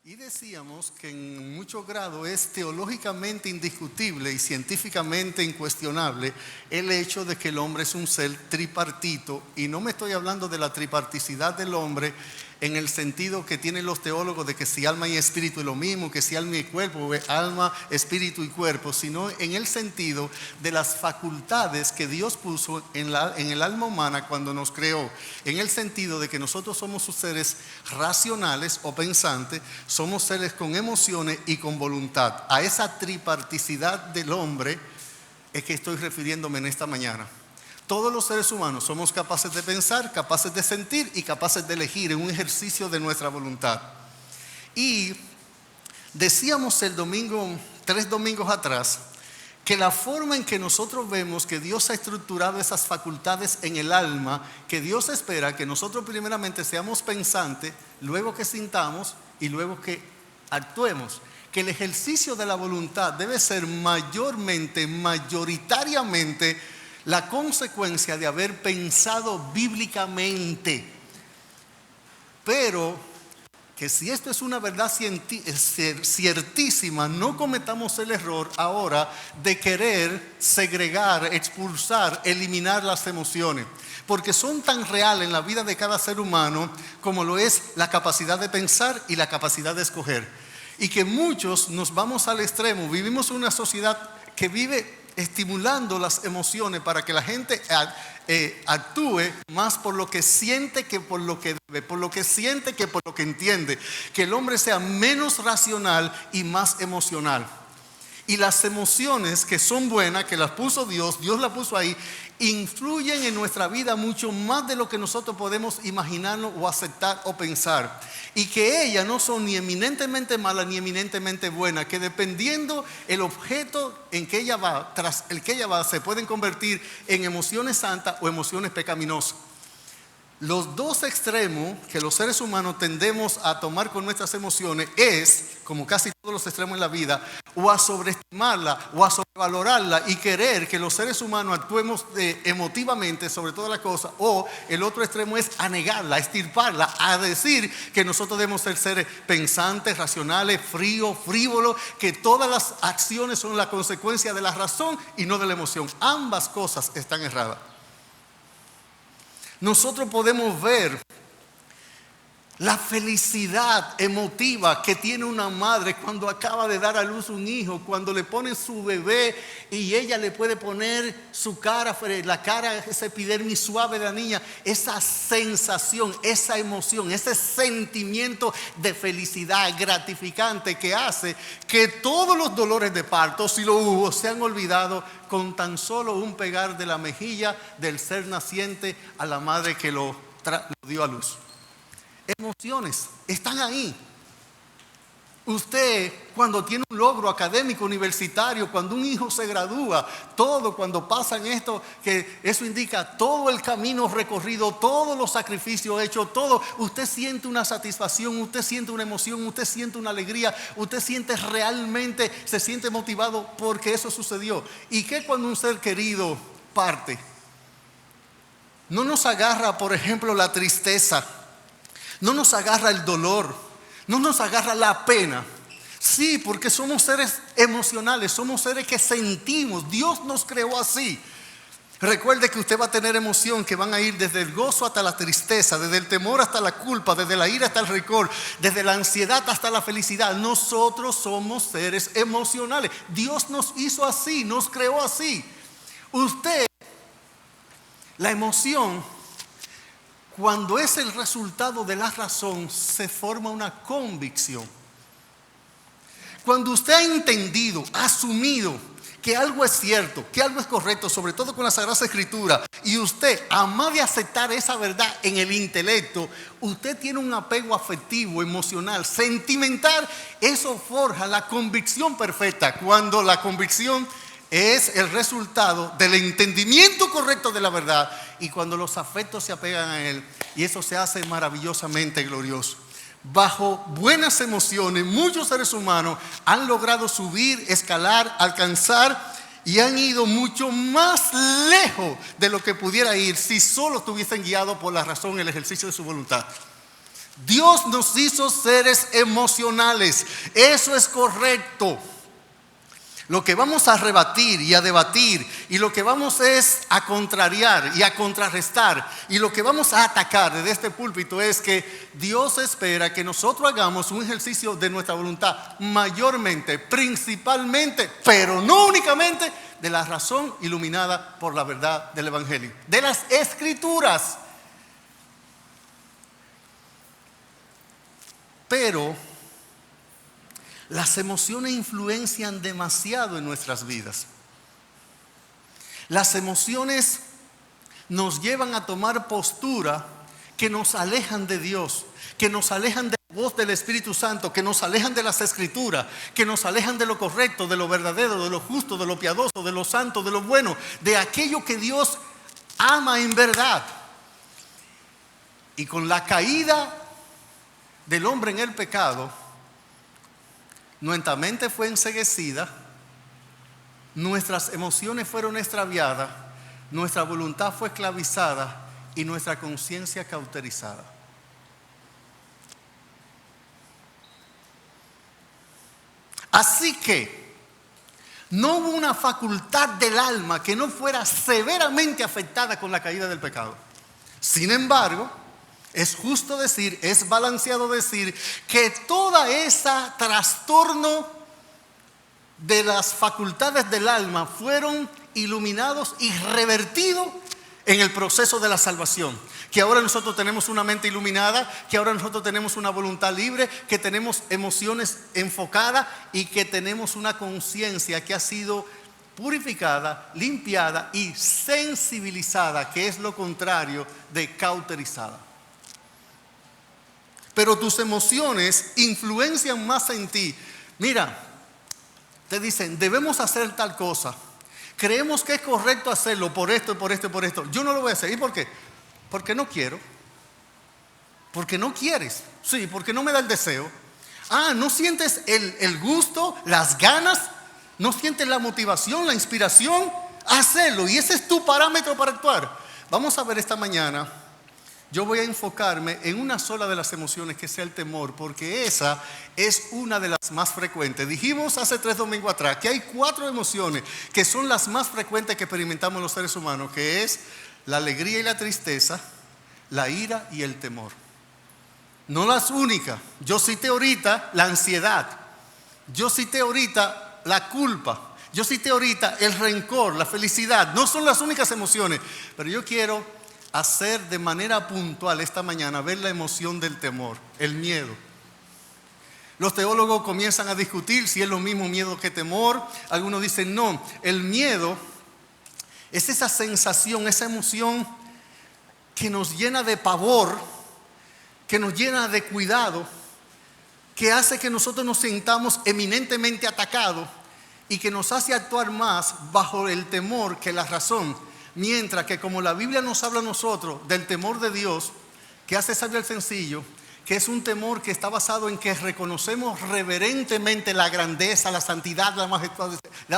Y decíamos que en mucho grado es teológicamente indiscutible y científicamente incuestionable el hecho de que el hombre es un ser tripartito, y no me estoy hablando de la triparticidad del hombre en el sentido que tienen los teólogos de que si alma y espíritu es lo mismo, que si alma y cuerpo, alma, espíritu y cuerpo, sino en el sentido de las facultades que Dios puso en el alma humana cuando nos creó, en el sentido de que nosotros somos seres racionales o pensantes, somos seres con emociones y con voluntad. A esa triparticidad del hombre es que estoy refiriéndome en esta mañana. Todos los seres humanos somos capaces de pensar, capaces de sentir y capaces de elegir en un ejercicio de nuestra voluntad. Y decíamos el domingo, 3 domingos atrás, que la forma en que nosotros vemos que Dios ha estructurado esas facultades en el alma, que Dios espera que nosotros primeramente seamos pensantes, luego que sintamos y luego que actuemos. Que el ejercicio de la voluntad debe ser mayoritariamente la consecuencia de haber pensado bíblicamente. Pero que si esto es una verdad ciertísima, no cometamos el error ahora de querer segregar, expulsar, eliminar las emociones, porque son tan reales en la vida de cada ser humano como lo es la capacidad de pensar y la capacidad de escoger. Y que muchos nos vamos al extremo. Vivimos en una sociedad que vive estimulando las emociones para que la gente actúe más por lo que siente que por lo que debe, por lo que siente que por lo que entiende, que el hombre sea menos racional y más emocional. Y las emociones que son buenas, que las puso Dios las puso ahí, influyen en nuestra vida mucho más de lo que nosotros podemos imaginarnos o aceptar o pensar. Y que ellas no son ni eminentemente malas ni eminentemente buenas, que dependiendo el objeto en que ella va, tras el que ella va, se pueden convertir en emociones santas o emociones pecaminosas. Los dos extremos que los seres humanos tendemos a tomar con nuestras emociones es, como casi todos los extremos en la vida, o a sobreestimarla o a sobrevalorarla y querer que los seres humanos actuemos emotivamente sobre todas las cosas, o el otro extremo es a negarla, a extirparla, a decir que nosotros debemos ser seres pensantes, racionales, fríos, frívolos, que todas las acciones son la consecuencia de la razón y no de la emoción. Ambas cosas están erradas. Nosotros podemos ver la felicidad emotiva que tiene una madre cuando acaba de dar a luz un hijo, cuando le pone su bebé y ella le puede poner su cara, la cara, esa epidermis suave de la niña, esa sensación, esa emoción, ese sentimiento de felicidad gratificante que hace que todos los dolores de parto, si lo hubo, se han olvidado con tan solo un pegar de la mejilla del ser naciente a la madre que lo dio a luz. Emociones están ahí. Usted, cuando tiene un logro académico universitario, cuando un hijo se gradúa, todo, cuando pasan esto, que eso indica todo el camino recorrido, todos los sacrificios hechos, todo, usted siente una satisfacción, usted siente una emoción, usted siente una alegría, usted siente realmente, se siente motivado porque eso sucedió. ¿Y qué cuando un ser querido parte? No nos agarra, por ejemplo, la tristeza, no nos agarra el dolor, no nos agarra la pena. Sí, porque somos seres emocionales, somos seres que sentimos. Dios nos creó así. Recuerde que usted va a tener emoción que van a ir desde el gozo hasta la tristeza, desde el temor hasta la culpa, desde la ira hasta el rencor, desde la ansiedad hasta la felicidad. Nosotros somos seres emocionales. Dios nos hizo así, nos creó así. Usted, la emoción, cuando es el resultado de la razón, se forma una convicción. Cuando usted ha entendido, ha asumido que algo es cierto, que algo es correcto, sobre todo con la Sagrada Escritura, y usted, además de aceptar esa verdad en el intelecto, usted tiene un apego afectivo, emocional, sentimental, eso forja la convicción perfecta. Cuando la convicción es el resultado del entendimiento correcto de la verdad, y cuando los afectos se apegan a él, y eso se hace maravillosamente glorioso. Bajo buenas emociones, muchos seres humanos han logrado subir, escalar, alcanzar y han ido mucho más lejos de lo que pudiera ir si solo estuviesen guiados por la razón y el ejercicio de su voluntad. Dios nos hizo seres emocionales. Eso es correcto. Lo que vamos a rebatir y a debatir, y lo que vamos es a contrariar y a contrarrestar, y lo que vamos a atacar desde este púlpito es que Dios espera que nosotros hagamos un ejercicio de nuestra voluntad, mayormente, principalmente, pero no únicamente, de la razón iluminada por la verdad del Evangelio, de las Escrituras. Pero las emociones influencian demasiado en nuestras vidas. Las emociones nos llevan a tomar postura que nos alejan de Dios, que nos alejan de la voz del Espíritu Santo, que nos alejan de las Escrituras, que nos alejan de lo correcto, de lo verdadero, de lo justo, de lo piadoso, de lo santo, de lo bueno, de aquello que Dios ama en verdad. Y con la caída del hombre en el pecado, nuestra mente fue enceguecida, nuestras emociones fueron extraviadas, nuestra voluntad fue esclavizada y nuestra conciencia cauterizada. Así que no hubo una facultad del alma que no fuera severamente afectada con la caída del pecado. Sin embargo, es justo decir, es balanceado decir que toda esa trastorno de las facultades del alma fueron iluminados y revertidos en el proceso de la salvación. Que ahora nosotros tenemos una mente iluminada, que ahora nosotros tenemos una voluntad libre, que tenemos emociones enfocadas y que tenemos una conciencia que ha sido purificada, limpiada y sensibilizada, que es lo contrario de cauterizada. Pero tus emociones influencian más en ti. Mira, te dicen, debemos hacer tal cosa. Creemos que es correcto hacerlo por esto, por esto y por esto. Yo no lo voy a hacer. ¿Y por qué? Porque no quiero. Porque no quieres. Sí, porque no me da el deseo. ¿No sientes el gusto, las ganas? ¿No sientes la motivación, la inspiración? Hacerlo. Y ese es tu parámetro para actuar. Vamos a ver esta mañana. Yo voy a enfocarme en una sola de las emociones, que sea el temor, porque esa es una de las más frecuentes. Dijimos hace 3 domingos atrás que hay 4 emociones que son las más frecuentes que experimentamos los seres humanos, que es la alegría y la tristeza, la ira y el temor. No las únicas. Yo cité ahorita la ansiedad, yo cité ahorita la culpa, yo cité ahorita el rencor, la felicidad. No son las únicas emociones, pero yo quiero hacer de manera puntual esta mañana, ver la emoción del temor, el miedo. Los teólogos comienzan a discutir si es lo mismo miedo que temor. Algunos dicen no, el miedo es esa sensación, esa emoción que nos llena de pavor, que nos llena de cuidado, que hace que nosotros nos sintamos eminentemente atacados y que nos hace actuar más bajo el temor que la razón. Mientras que como la Biblia nos habla a nosotros del temor de Dios, que hace sabio al sencillo, que es un temor que está basado en que reconocemos reverentemente la grandeza, la santidad, la majestad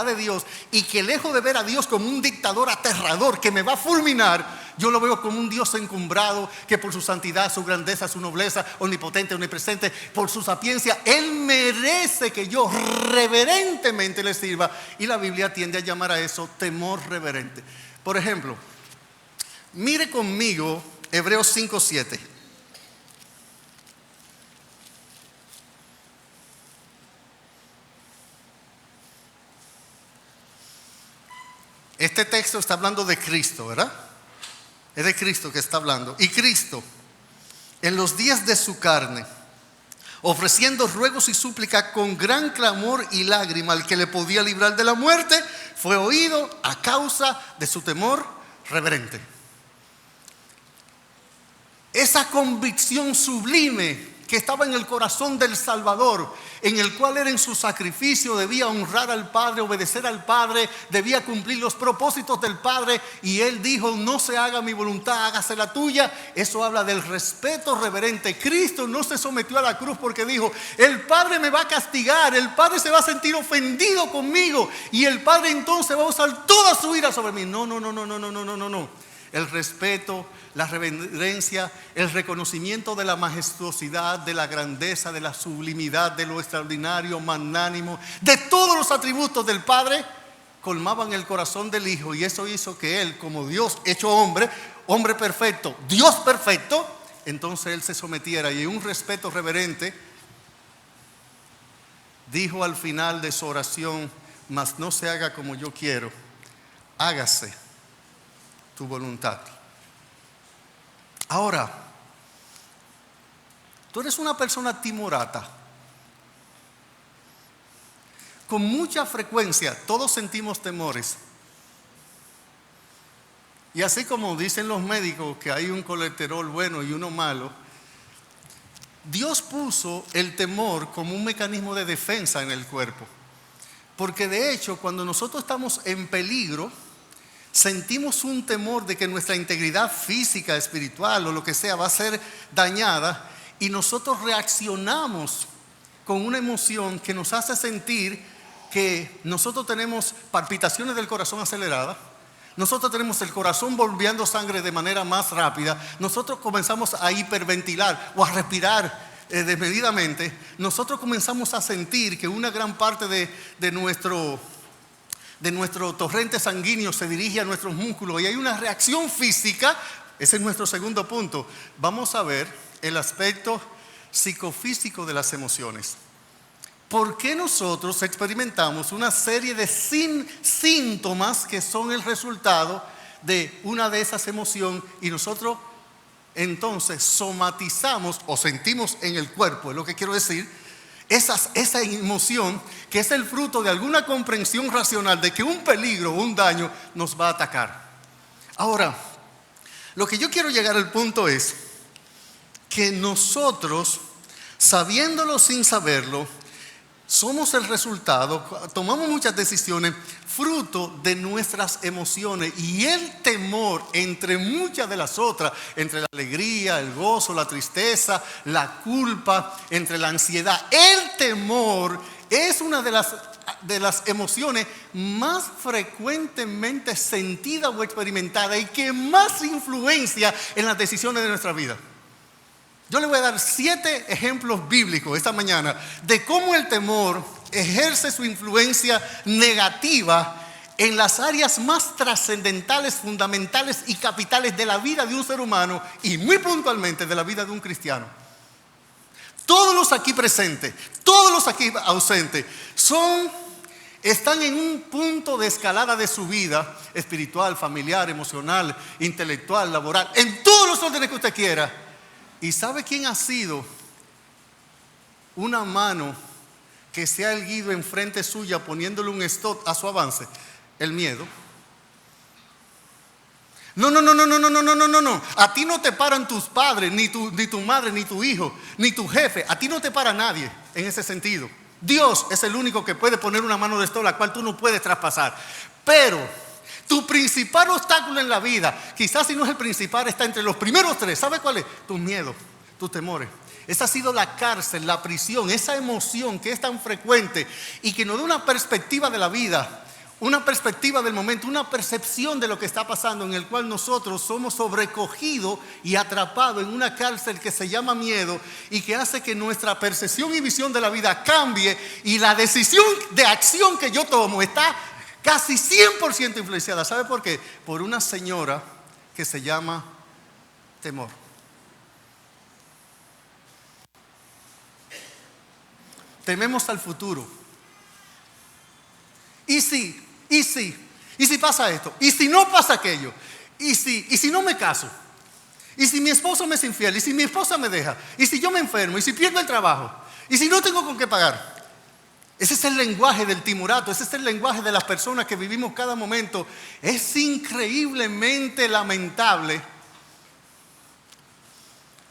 de Dios, y que lejos de ver a Dios como un dictador aterrador que me va a fulminar, yo lo veo como un Dios encumbrado que por su santidad, su grandeza, su nobleza, omnipotente, omnipresente, por su sapiencia, Él merece que yo reverentemente le sirva. Y la Biblia tiende a llamar a eso temor reverente. Por ejemplo, mire conmigo Hebreos 5:7. Este texto está hablando de Cristo, ¿verdad? Es de Cristo que está hablando. Y Cristo, en los días de su carne, ofreciendo ruegos y súplicas con gran clamor y lágrima al que le podía librar de la muerte, fue oído a causa de su temor reverente. Esa convicción sublime que estaba en el corazón del Salvador, en el cual él en su sacrificio debía honrar al Padre, obedecer al Padre, debía cumplir los propósitos del Padre, y él dijo, no se haga mi voluntad, hágase la tuya. Eso habla del respeto reverente. Cristo no se sometió a la cruz porque dijo, el Padre me va a castigar, el Padre se va a sentir ofendido conmigo y el Padre entonces va a usar toda su ira sobre mí. No. el respeto, la reverencia, el reconocimiento de la majestuosidad, de la grandeza, de la sublimidad, de lo extraordinario, magnánimo, de todos los atributos del Padre, colmaban el corazón del Hijo, y eso hizo que Él, como Dios hecho hombre, hombre perfecto, Dios perfecto, entonces Él se sometiera y en un respeto reverente dijo al final de su oración: mas no se haga como yo quiero, hágase tu voluntad. Ahora, tú eres una persona timorata. Con mucha frecuencia todos sentimos temores. Y así como dicen los médicos que hay un colesterol bueno y uno malo, Dios puso el temor como un mecanismo de defensa en el cuerpo. Porque de hecho, cuando nosotros estamos en peligro, sentimos un temor de que nuestra integridad física, espiritual o lo que sea va a ser dañada, y nosotros reaccionamos con una emoción que nos hace sentir que nosotros tenemos palpitaciones del corazón aceleradas, nosotros tenemos el corazón bombeando sangre de manera más rápida, nosotros comenzamos a hiperventilar o a respirar desmedidamente, nosotros comenzamos a sentir que una gran parte de nuestro torrente sanguíneo se dirige a nuestros músculos y hay una reacción física. Ese es nuestro segundo punto. Vamos a ver el aspecto psicofísico de las emociones. ¿Por qué nosotros experimentamos una serie de síntomas que son el resultado de una de esas emociones y nosotros entonces somatizamos o sentimos en el cuerpo? Es lo que quiero decir. Esa emoción que es el fruto de alguna comprensión racional de que un peligro o un daño nos va a atacar. Ahora, lo que yo quiero llegar al punto es que nosotros, sabiéndolo sin saberlo, somos el resultado, tomamos muchas decisiones fruto de nuestras emociones, y el temor, entre muchas de las otras, entre la alegría, el gozo, la tristeza, la culpa, entre la ansiedad, el temor es una de las emociones más frecuentemente sentidas o experimentadas y que más influencia en las decisiones de nuestra vida. Yo le voy a dar 7 ejemplos bíblicos esta mañana de cómo el temor ejerce su influencia negativa en las áreas más trascendentales, fundamentales y capitales de la vida de un ser humano, y muy puntualmente de la vida de un cristiano. Todos los aquí presentes, todos los aquí ausentes, están en un punto de escalada de su vida espiritual, familiar, emocional, intelectual, laboral, en todos los órdenes que usted quiera. ¿Y sabe quién ha sido una mano que se ha erguido enfrente suya poniéndole un stop a su avance? El miedo. No. A ti no te paran tus padres, ni tu madre, ni tu hijo, ni tu jefe. A ti no te para nadie en ese sentido. Dios es el único que puede poner una mano de stop la cual tú no puedes traspasar. Pero tu principal obstáculo en la vida, quizás si no es el principal, está entre los primeros 3. ¿Sabe cuál es? Tus miedos, tus temores. Esa ha sido la cárcel, la prisión, esa emoción que es tan frecuente y que nos da una perspectiva de la vida, una perspectiva del momento, una percepción de lo que está pasando, en el cual nosotros somos sobrecogidos y atrapados en una cárcel que se llama miedo, y que hace que nuestra percepción y visión de la vida cambie, y la decisión de acción que yo tomo está casi 100% influenciada. ¿Sabe por qué? Por una señora que se llama temor. Tememos al futuro. ¿Y si pasa esto? ¿Y si no pasa aquello? ¿Y si no me caso? ¿Y si mi esposo me es infiel? ¿Y si mi esposa me deja? ¿Y si yo me enfermo? ¿Y si pierdo el trabajo? ¿Y si no tengo con qué pagar? Ese es el lenguaje del timorato, ese es el lenguaje de las personas que vivimos cada momento. Es increíblemente lamentable.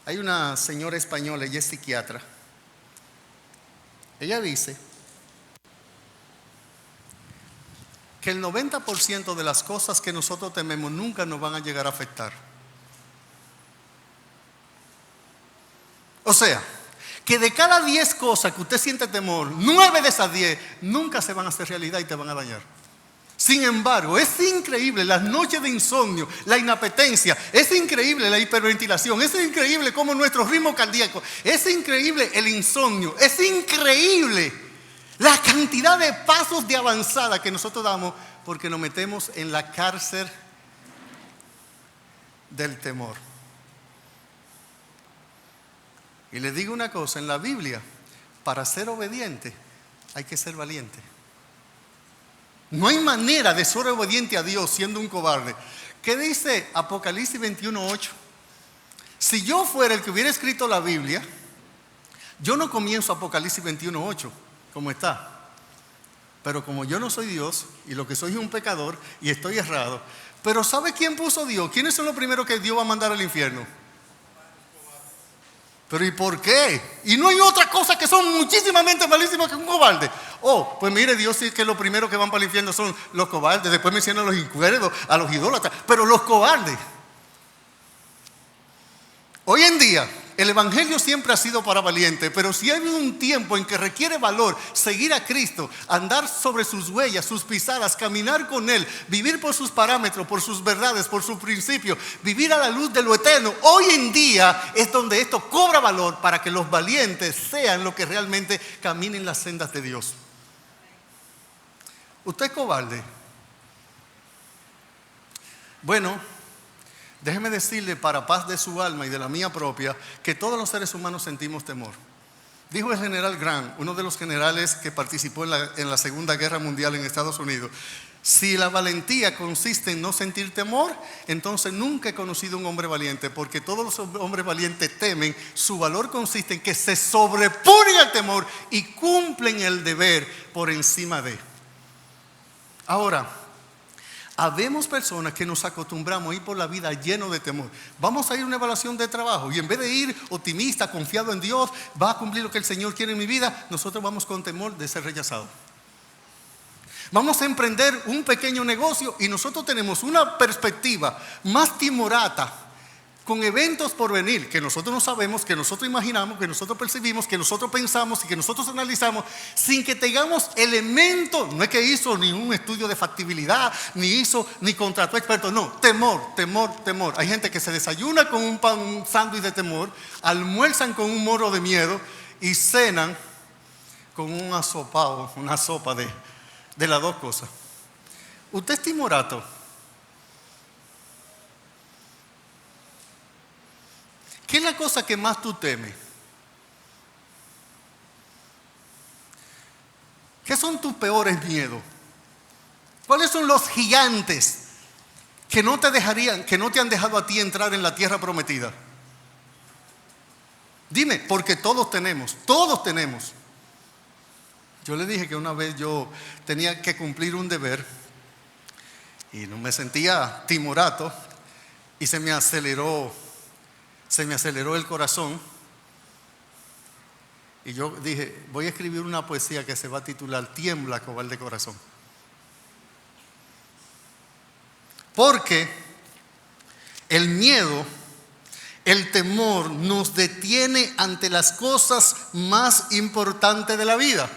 Hay una señora española, ella es psiquiatra. Ella dice que el 90% de las cosas que nosotros tememos nunca nos van a llegar a afectar. O sea, que de cada 10 cosas que usted siente temor, 9 de esas 10 nunca se van a hacer realidad y te van a dañar. Sin embargo, es increíble las noches de insomnio, la inapetencia, es increíble la hiperventilación, es increíble cómo nuestro ritmo cardíaco, es increíble el insomnio, es increíble la cantidad de pasos de avanzada que nosotros damos porque nos metemos en la cárcel del temor. Y les digo una cosa, en la Biblia, para ser obediente hay que ser valiente. No hay manera de ser obediente a Dios siendo un cobarde. ¿Qué dice Apocalipsis 21:8? Si yo fuera el que hubiera escrito la Biblia, yo no comienzo Apocalipsis 21:8 como está. Pero como yo no soy Dios y lo que soy es un pecador y estoy errado. Pero ¿sabe quién puso Dios? ¿Quiénes son los primeros que Dios va a mandar al infierno? Pero ¿y por qué? Y no hay otra cosa que son muchísimamente malísimas que un cobarde. Oh, pues mire, Dios sí que los primeros que van para el infierno son los cobardes. Después menciona a los incuerdos, a los idólatras. Pero los cobardes. Hoy en día, el evangelio siempre ha sido para valientes. Pero si hay un tiempo en que requiere valor seguir a Cristo, andar sobre sus huellas, sus pisadas, caminar con Él, vivir por sus parámetros, por sus verdades, por sus principios, vivir a la luz de lo eterno, hoy en día es donde esto cobra valor para que los valientes sean los que realmente caminen las sendas de Dios. ¿Usted es cobarde? Bueno, déjeme decirle, para paz de su alma y de la mía propia, que todos los seres humanos sentimos temor. Dijo el general Grant, uno de los generales que participó en la Segunda Guerra Mundial en Estados Unidos: si la valentía consiste en no sentir temor, entonces nunca he conocido un hombre valiente, porque todos los hombres valientes temen. Su valor consiste en que se sobreponen al temor y cumplen el deber por encima de. Ahora, habemos personas que nos acostumbramos a ir por la vida lleno de temor. Vamos a ir a una evaluación de trabajo y en vez de ir optimista, confiado en Dios, va a cumplir lo que el Señor quiere en mi vida, nosotros vamos con temor de ser rechazados. Vamos a emprender un pequeño negocio y nosotros tenemos una perspectiva más timorata, con eventos por venir que nosotros no sabemos, que nosotros imaginamos, que nosotros percibimos, que nosotros pensamos y que nosotros analizamos, sin que tengamos elementos. No es que hizo ni un estudio de factibilidad, ni contrató expertos. No, temor, temor, temor. Hay gente que se desayuna con un sándwich de temor, almuerzan con un moro de miedo y cenan con un asopado, una sopa de las dos cosas. ¿Usted es timorato? ¿Qué es la cosa que más tú temes? ¿Qué son tus peores miedos? ¿Cuáles son los gigantes que no te han dejado a ti entrar en la tierra prometida? Dime, porque todos tenemos. Yo le dije que una vez yo tenía que cumplir un deber y no me sentía timorato y se me aceleró el corazón y yo dije, voy a escribir una poesía que se va a titular Tiembla, cobarde corazón. Porque el miedo, el temor nos detiene ante las cosas más importantes de la vida.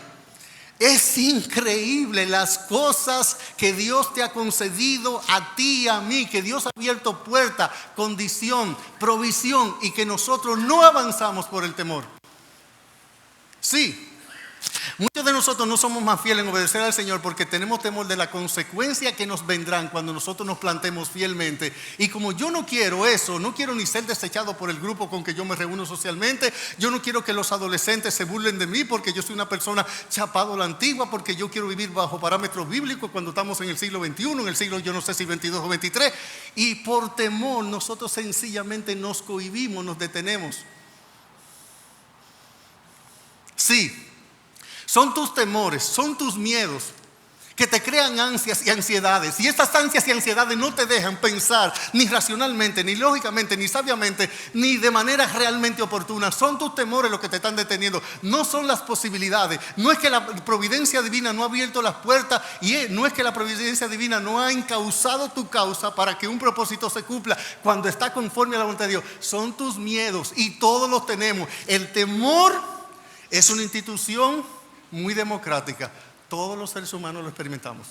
Es increíble las cosas que Dios te ha concedido a ti y a mí, que Dios ha abierto puerta, condición, provisión, y que nosotros no avanzamos por el temor. Sí, muchos de nosotros no somos más fieles en obedecer al Señor porque tenemos temor de la consecuencia que nos vendrán cuando nosotros nos plantemos fielmente. Y como yo no quiero eso, no quiero ni ser desechado por el grupo con que yo me reúno socialmente. Yo no quiero que los adolescentes se burlen de mí porque yo soy una persona chapado a la antigua, porque yo quiero vivir bajo parámetros bíblicos cuando estamos en el siglo XXI, en el siglo yo no sé si 22 o 23. Y por temor nosotros sencillamente nos cohibimos, nos detenemos. Sí. Son tus temores, son tus miedos que te crean ansias y ansiedades. Y estas ansias y ansiedades no te dejan pensar ni racionalmente, ni lógicamente, ni sabiamente, ni de manera realmente oportuna. Son tus temores los que te están deteniendo. No son las posibilidades. No es que la providencia divina no ha abierto las puertas y no es que la providencia divina no ha encauzado tu causa para que un propósito se cumpla cuando está conforme a la voluntad de Dios. Son tus miedos y todos los tenemos. El temor es una institución muy democrática. Todos los seres humanos lo experimentamos.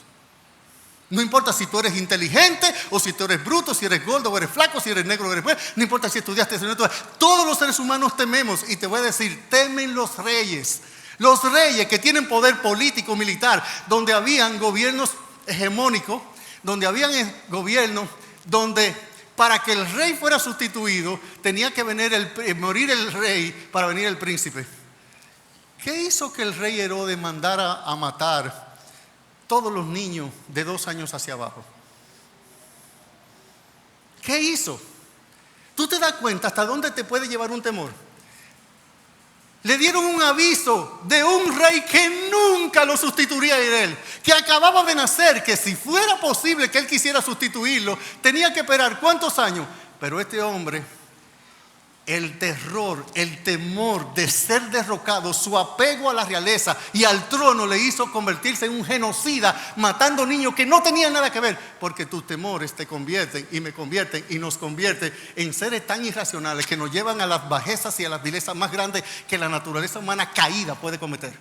No importa si tú eres inteligente o si tú eres bruto, si eres gordo o eres flaco, si eres negro o eres blanco. No importa si estudiaste. Todos los seres humanos tememos. Y te voy a decir, temen los reyes. Los reyes que tienen poder político, militar, donde habían gobiernos hegemónicos, donde habían gobiernos donde para que el rey fuera sustituido tenía que morir el rey para venir el príncipe. ¿Qué hizo que el rey Herodes mandara a matar todos los niños de 2 años hacia abajo? ¿Qué hizo? ¿Tú te das cuenta hasta dónde te puede llevar un temor? Le dieron un aviso de un rey que nunca lo sustituiría a él, que acababa de nacer, que si fuera posible que él quisiera sustituirlo, tenía que esperar ¿cuántos años? Pero este hombre, el terror, el temor de ser derrocado, su apego a la realeza y al trono le hizo convertirse en un genocida, matando niños que no tenían nada que ver, porque tus temores te convierten y me convierten y nos convierten en seres tan irracionales que nos llevan a las bajezas y a las vilezas más grandes que la naturaleza humana caída puede cometer.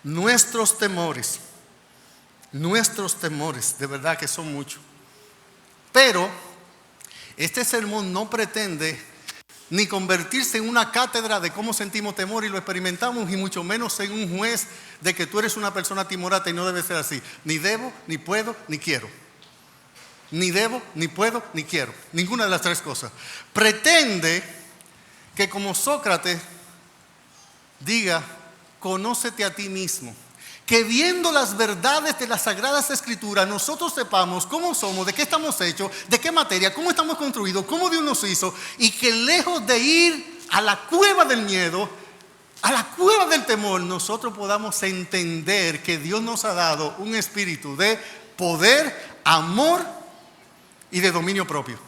Nuestros temores, de verdad que son muchos. Pero este sermón no pretende ni convertirse en una cátedra de cómo sentimos temor y lo experimentamos, y mucho menos en un juez de que tú eres una persona timorata y no debe ser así. Ni debo, ni puedo, ni quiero. Ni debo, ni puedo, ni quiero. Ninguna de las tres cosas. Pretende que como Sócrates diga, conócete a ti mismo. Que viendo las verdades de las Sagradas Escrituras, nosotros sepamos cómo somos, de qué estamos hechos, de qué materia, cómo estamos construidos, cómo Dios nos hizo, y que lejos de ir a la cueva del miedo, a la cueva del temor, nosotros podamos entender que Dios nos ha dado un espíritu de poder, amor y de dominio propio.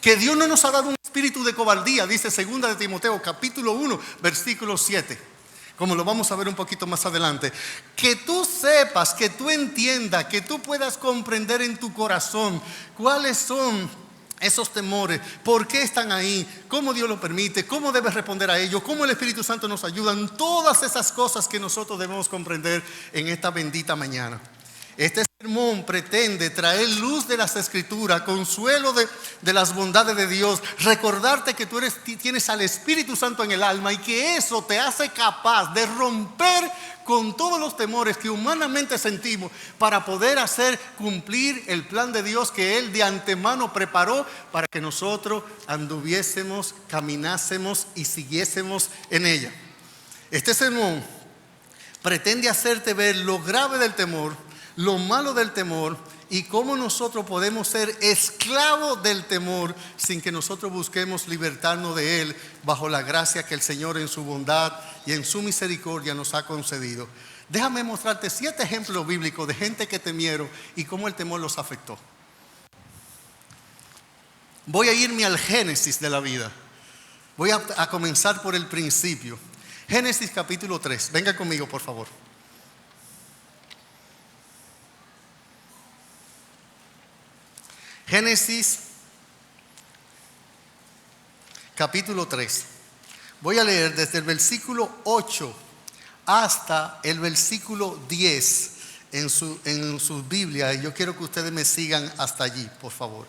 Que Dios no nos ha dado un espíritu de cobardía, dice 2 de Timoteo capítulo 1, versículo 7. Como lo vamos a ver un poquito más adelante. Que tú sepas, que tú entiendas, que tú puedas comprender en tu corazón cuáles son esos temores, por qué están ahí, cómo Dios lo permite, cómo debes responder a ellos, cómo el Espíritu Santo nos ayuda en todas esas cosas que nosotros debemos comprender en esta bendita mañana. Este sermón pretende traer luz de las Escrituras, consuelo de las bondades de Dios, recordarte que tú tienes al Espíritu Santo en el alma y que eso te hace capaz de romper con todos los temores que humanamente sentimos para poder hacer cumplir el plan de Dios que Él de antemano preparó para que nosotros anduviésemos, caminásemos y siguiésemos en ella. Este sermón pretende hacerte ver lo grave del temor, lo malo del temor y cómo nosotros podemos ser esclavos del temor sin que nosotros busquemos libertarnos de él bajo la gracia que el Señor en su bondad y en su misericordia nos ha concedido. Déjame mostrarte 7 ejemplos bíblicos de gente que temieron y cómo el temor los afectó. Voy a irme al Génesis de la vida. Voy a comenzar por el principio. Génesis capítulo 3. Venga conmigo, por favor. Génesis capítulo 3. Voy a leer desde el versículo 8 hasta el versículo 10 en su Biblia. Y yo quiero que ustedes me sigan hasta allí, por favor.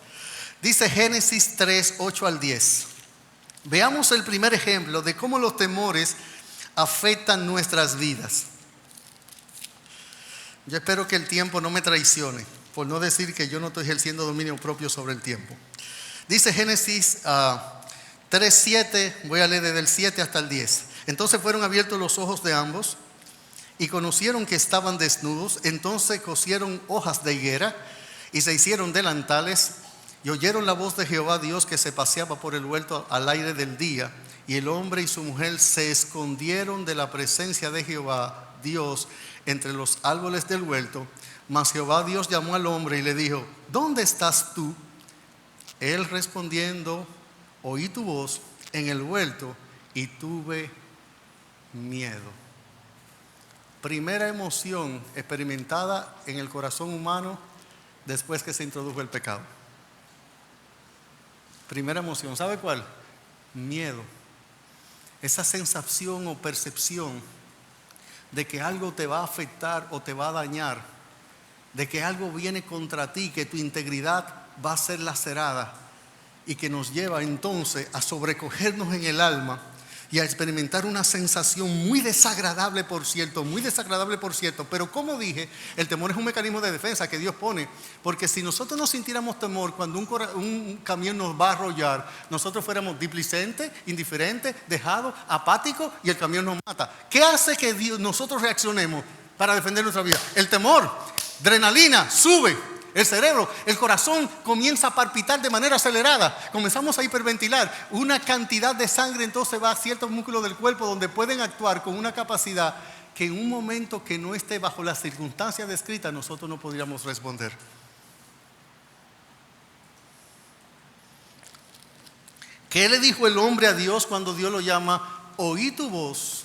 Dice Génesis 3, 8 al 10. Veamos el primer ejemplo de cómo los temores afectan nuestras vidas. Yo espero que el tiempo no me traicione, por no decir que yo no estoy ejerciendo dominio propio sobre el tiempo. Dice Génesis 3:7, voy a leer desde el 7 hasta el 10. Entonces fueron abiertos los ojos de ambos y conocieron que estaban desnudos. Entonces cosieron hojas de higuera y se hicieron delantales y oyeron la voz de Jehová Dios que se paseaba por el huerto al aire del día. Y el hombre y su mujer se escondieron de la presencia de Jehová Dios entre los árboles del huerto. Mas Jehová Dios llamó al hombre y le dijo: ¿dónde estás tú? Él respondiendo: oí tu voz en el huerto y tuve miedo. Primera emoción experimentada en el corazón humano después que se introdujo el pecado. Primera emoción, ¿sabe cuál? Miedo. Esa sensación o percepción de que algo te va a afectar o te va a dañar, de que algo viene contra ti, que tu integridad va a ser lacerada y que nos lleva entonces a sobrecogernos en el alma y a experimentar una sensación muy desagradable, por cierto, pero como dije, el temor es un mecanismo de defensa que Dios pone, porque si nosotros no sintiéramos temor cuando un camión nos va a arrollar, nosotros fuéramos displicentes, indiferentes, dejados, apáticos y el camión nos mata. ¿Qué hace que nosotros reaccionemos para defender nuestra vida? El temor. Adrenalina sube. El cerebro, el corazón comienza a palpitar de manera acelerada. Comenzamos a hiperventilar. Una cantidad de sangre entonces va a ciertos músculos del cuerpo donde pueden actuar con una capacidad que en un momento que no esté bajo las circunstancias descritas nosotros no podríamos responder. ¿Qué le dijo el hombre a Dios cuando Dios lo llama? Oí tu voz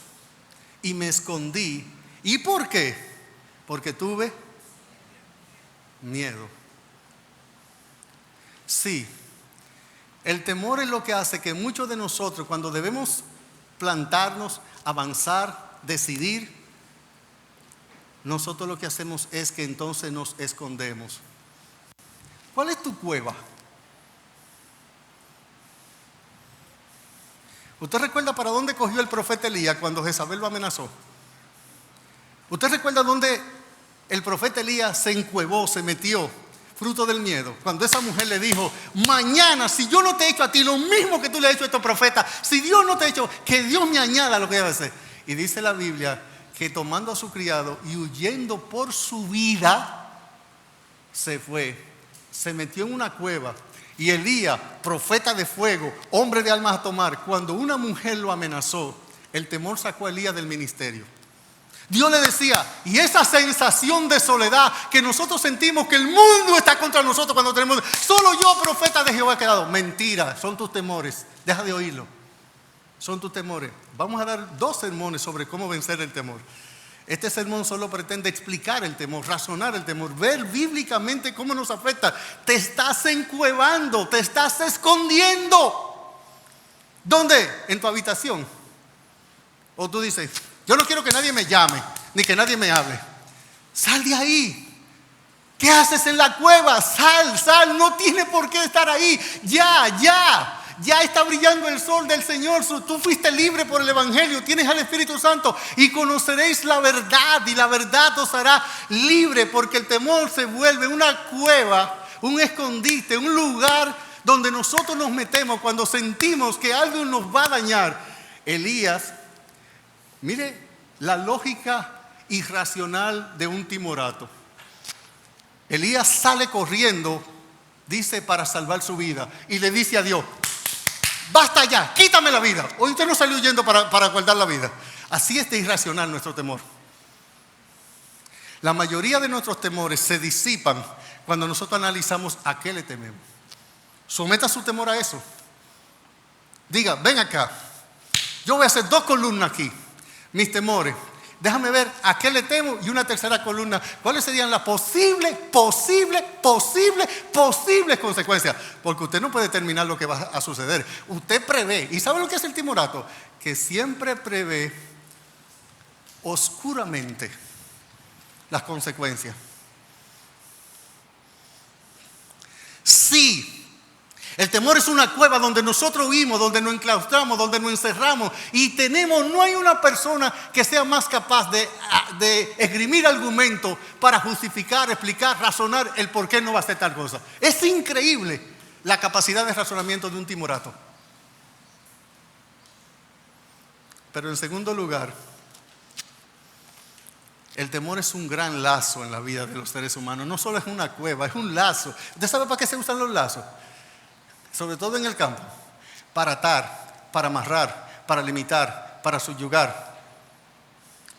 y me escondí. ¿Y por qué? Porque tuve miedo. Sí, el temor es lo que hace que muchos de nosotros, cuando debemos plantarnos, avanzar, decidir, nosotros lo que hacemos es que entonces nos escondemos. ¿Cuál es tu cueva? ¿Usted recuerda para dónde cogió el profeta Elías cuando Jezabel lo amenazó? ¿Usted recuerda dónde el profeta Elías se encuevó, se metió, fruto del miedo? Cuando esa mujer le dijo: mañana, si yo no te he hecho a ti lo mismo que tú le has hecho a estos profetas, si Dios no te ha hecho, que Dios me añada lo que debe hacer. Y dice la Biblia que tomando a su criado y huyendo por su vida, se fue, se metió en una cueva. Y Elías, profeta de fuego, hombre de almas a tomar, cuando una mujer lo amenazó, el temor sacó a Elías del ministerio. Dios le decía, y esa sensación de soledad que nosotros sentimos que el mundo está contra nosotros cuando tenemos, solo yo, profeta de Jehová, he quedado. Mentira, son tus temores, deja de oírlo. Son tus temores. Vamos a dar 2 sermones sobre cómo vencer el temor. Este sermón solo pretende explicar el temor, razonar el temor, ver bíblicamente cómo nos afecta. Te estás encuevando, te estás escondiendo. ¿Dónde? En tu habitación. O tú dices: yo no quiero que nadie me llame, ni que nadie me hable. Sal de ahí. ¿Qué haces en la cueva? Sal, no tiene por qué estar ahí. Ya está brillando el sol del Señor. Tú fuiste libre por el Evangelio, tienes al Espíritu Santo y conoceréis la verdad, y la verdad os hará libre, porque el temor se vuelve una cueva, un escondite, un lugar donde nosotros nos metemos cuando sentimos que algo nos va a dañar. Elías, mire la lógica irracional de un timorato. Elías sale corriendo, dice, para salvar su vida, y le dice a Dios: basta ya, quítame la vida. Hoy usted no salió huyendo para guardar la vida. Así es de irracional nuestro temor. La mayoría de nuestros temores se disipan cuando nosotros analizamos a qué le tememos. Someta su temor a eso. Diga: ven acá, yo voy a hacer 2 columnas aquí. Mis temores, déjame ver a qué le temo, y una tercera columna, cuáles serían las posibles consecuencias. Porque usted no puede determinar lo que va a suceder. Usted prevé. ¿Y sabe lo que es el timorato? Que siempre prevé oscuramente las consecuencias. Sí. El temor es una cueva donde nosotros huimos, donde nos enclaustramos, donde nos encerramos, y no hay una persona que sea más capaz de esgrimir argumentos para justificar, explicar, razonar el por qué no va a hacer tal cosa. Es increíble la capacidad de razonamiento de un timorato. Pero en segundo lugar, el temor es un gran lazo en la vida de los seres humanos. No solo es una cueva, es un lazo. ¿Usted sabe para qué se usan los lazos? Sobre todo en el campo: para atar, para amarrar, para limitar, para subyugar.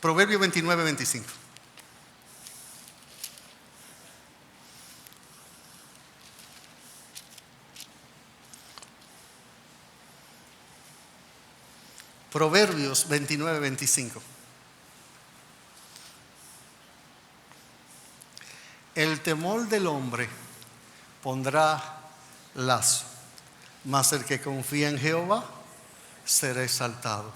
Proverbio 29:25. Proverbios 29:25. El temor del hombre pondrá lazo, mas el que confía en Jehová será exaltado.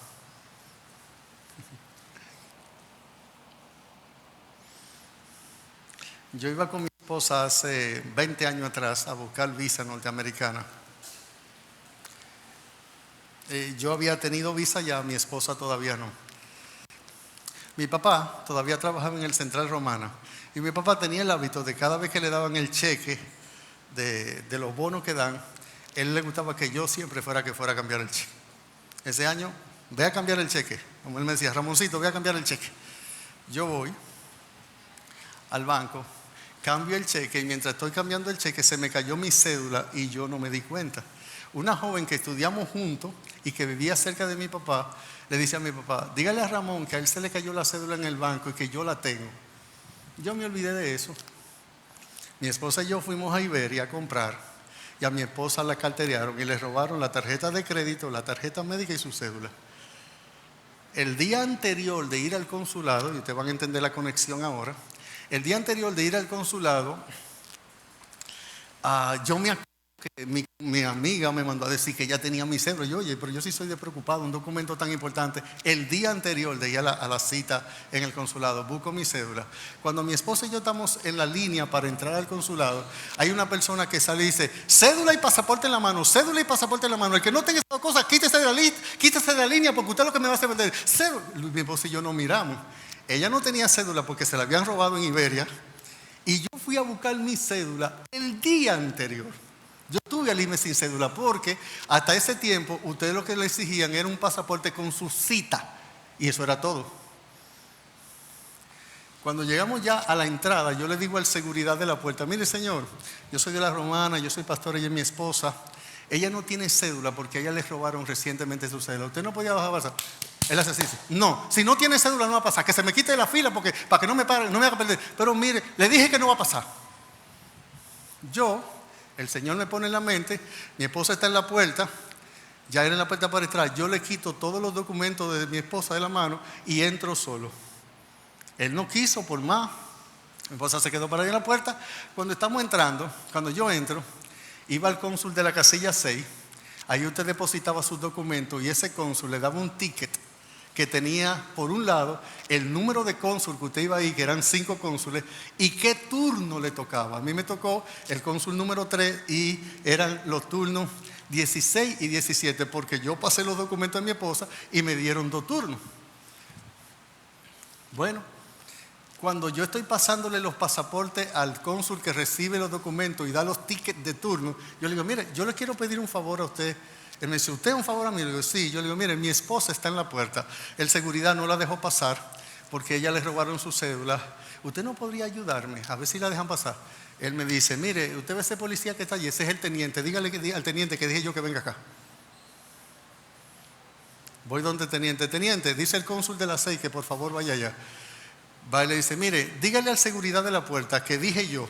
Yo iba con mi esposa hace 20 años atrás a buscar visa norteamericana. Yo había tenido visa ya, mi esposa todavía no. Mi papá todavía trabajaba en el Central Romana y mi papá tenía el hábito de cada vez que le daban el cheque de los bonos que dan, él le gustaba que yo siempre fuera a cambiar el cheque. Ese año, ve a cambiar el cheque. Como él me decía, Ramoncito, ve a cambiar el cheque. Yo voy al banco, cambio el cheque y mientras estoy cambiando el cheque se me cayó mi cédula y yo no me di cuenta. Una joven que estudiamos juntos y que vivía cerca de mi papá, le dice a mi papá, dígale a Ramón que a él se le cayó la cédula en el banco y que yo la tengo. Yo me olvidé de eso. Mi esposa y yo fuimos a Iberia a comprar y a mi esposa la carterearon y le robaron la tarjeta de crédito, la tarjeta médica y su cédula. El día anterior de ir al consulado, y ustedes van a entender la conexión ahora, el día anterior de ir al consulado, yo me acuerdo que mi amiga me mandó a decir que ella tenía mi cédula. Yo, oye, pero yo sí soy de preocupado, un documento tan importante. El día anterior de ir a la cita en el consulado, busco mi cédula. Cuando mi esposa y yo estamos en la línea para entrar al consulado, hay una persona que sale y dice, cédula y pasaporte en la mano, cédula y pasaporte en la mano. El que no tenga esas cosas, quítese de la línea porque usted es lo que me va a hacer perder. Mi esposa y yo nos miramos. Ella no tenía cédula porque se la habían robado en Iberia y yo fui a buscar mi cédula el día anterior. Yo tuve al irme sin cédula porque hasta ese tiempo ustedes lo que le exigían era un pasaporte con su cita y eso era todo. Cuando llegamos ya a la entrada, yo le digo al seguridad de la puerta, mire señor, yo soy de la Romana, yo soy pastor, ella es mi esposa. Ella no tiene cédula porque a ella le robaron recientemente su cédula. Usted no podía bajar. Él hace así, no, si no tiene cédula no va a pasar, que se me quite de la fila para que no me pare, no me haga perder. Pero mire, le dije que no va a pasar. El Señor me pone en la mente, mi esposa está en la puerta, ya era en la puerta para entrar, yo le quito todos los documentos de mi esposa de la mano y entro solo. Él no quiso por más, mi esposa se quedó parada en la puerta. Cuando estamos entrando, cuando yo entro, iba al cónsul de la casilla 6, ahí usted depositaba sus documentos y ese cónsul le daba un ticket que tenía por un lado el número de cónsul que usted iba ahí, que eran 5 cónsules, y qué turno le tocaba. A mí me tocó el cónsul número 3 y eran los turnos 16 y 17 porque yo pasé los documentos a mi esposa y me dieron 2 turnos. Bueno, cuando yo estoy pasándole los pasaportes al cónsul que recibe los documentos y da los tickets de turno, yo le digo, mire, yo le quiero pedir un favor a usted. Él me dice, ¿usted un favor a mí? Le digo, sí. Yo le digo, mire, mi esposa está en la puerta. El seguridad no la dejó pasar porque ella le robaron su cédula. ¿Usted no podría ayudarme? A ver si la dejan pasar. Él me dice, mire, usted ve ese policía que está allí, ese es el teniente. Dígale al teniente que dije yo que venga acá. Voy donde el teniente. Teniente, dice el cónsul de la 6 que por favor vaya allá. Va y le dice, mire, dígale al seguridad de la puerta que dije yo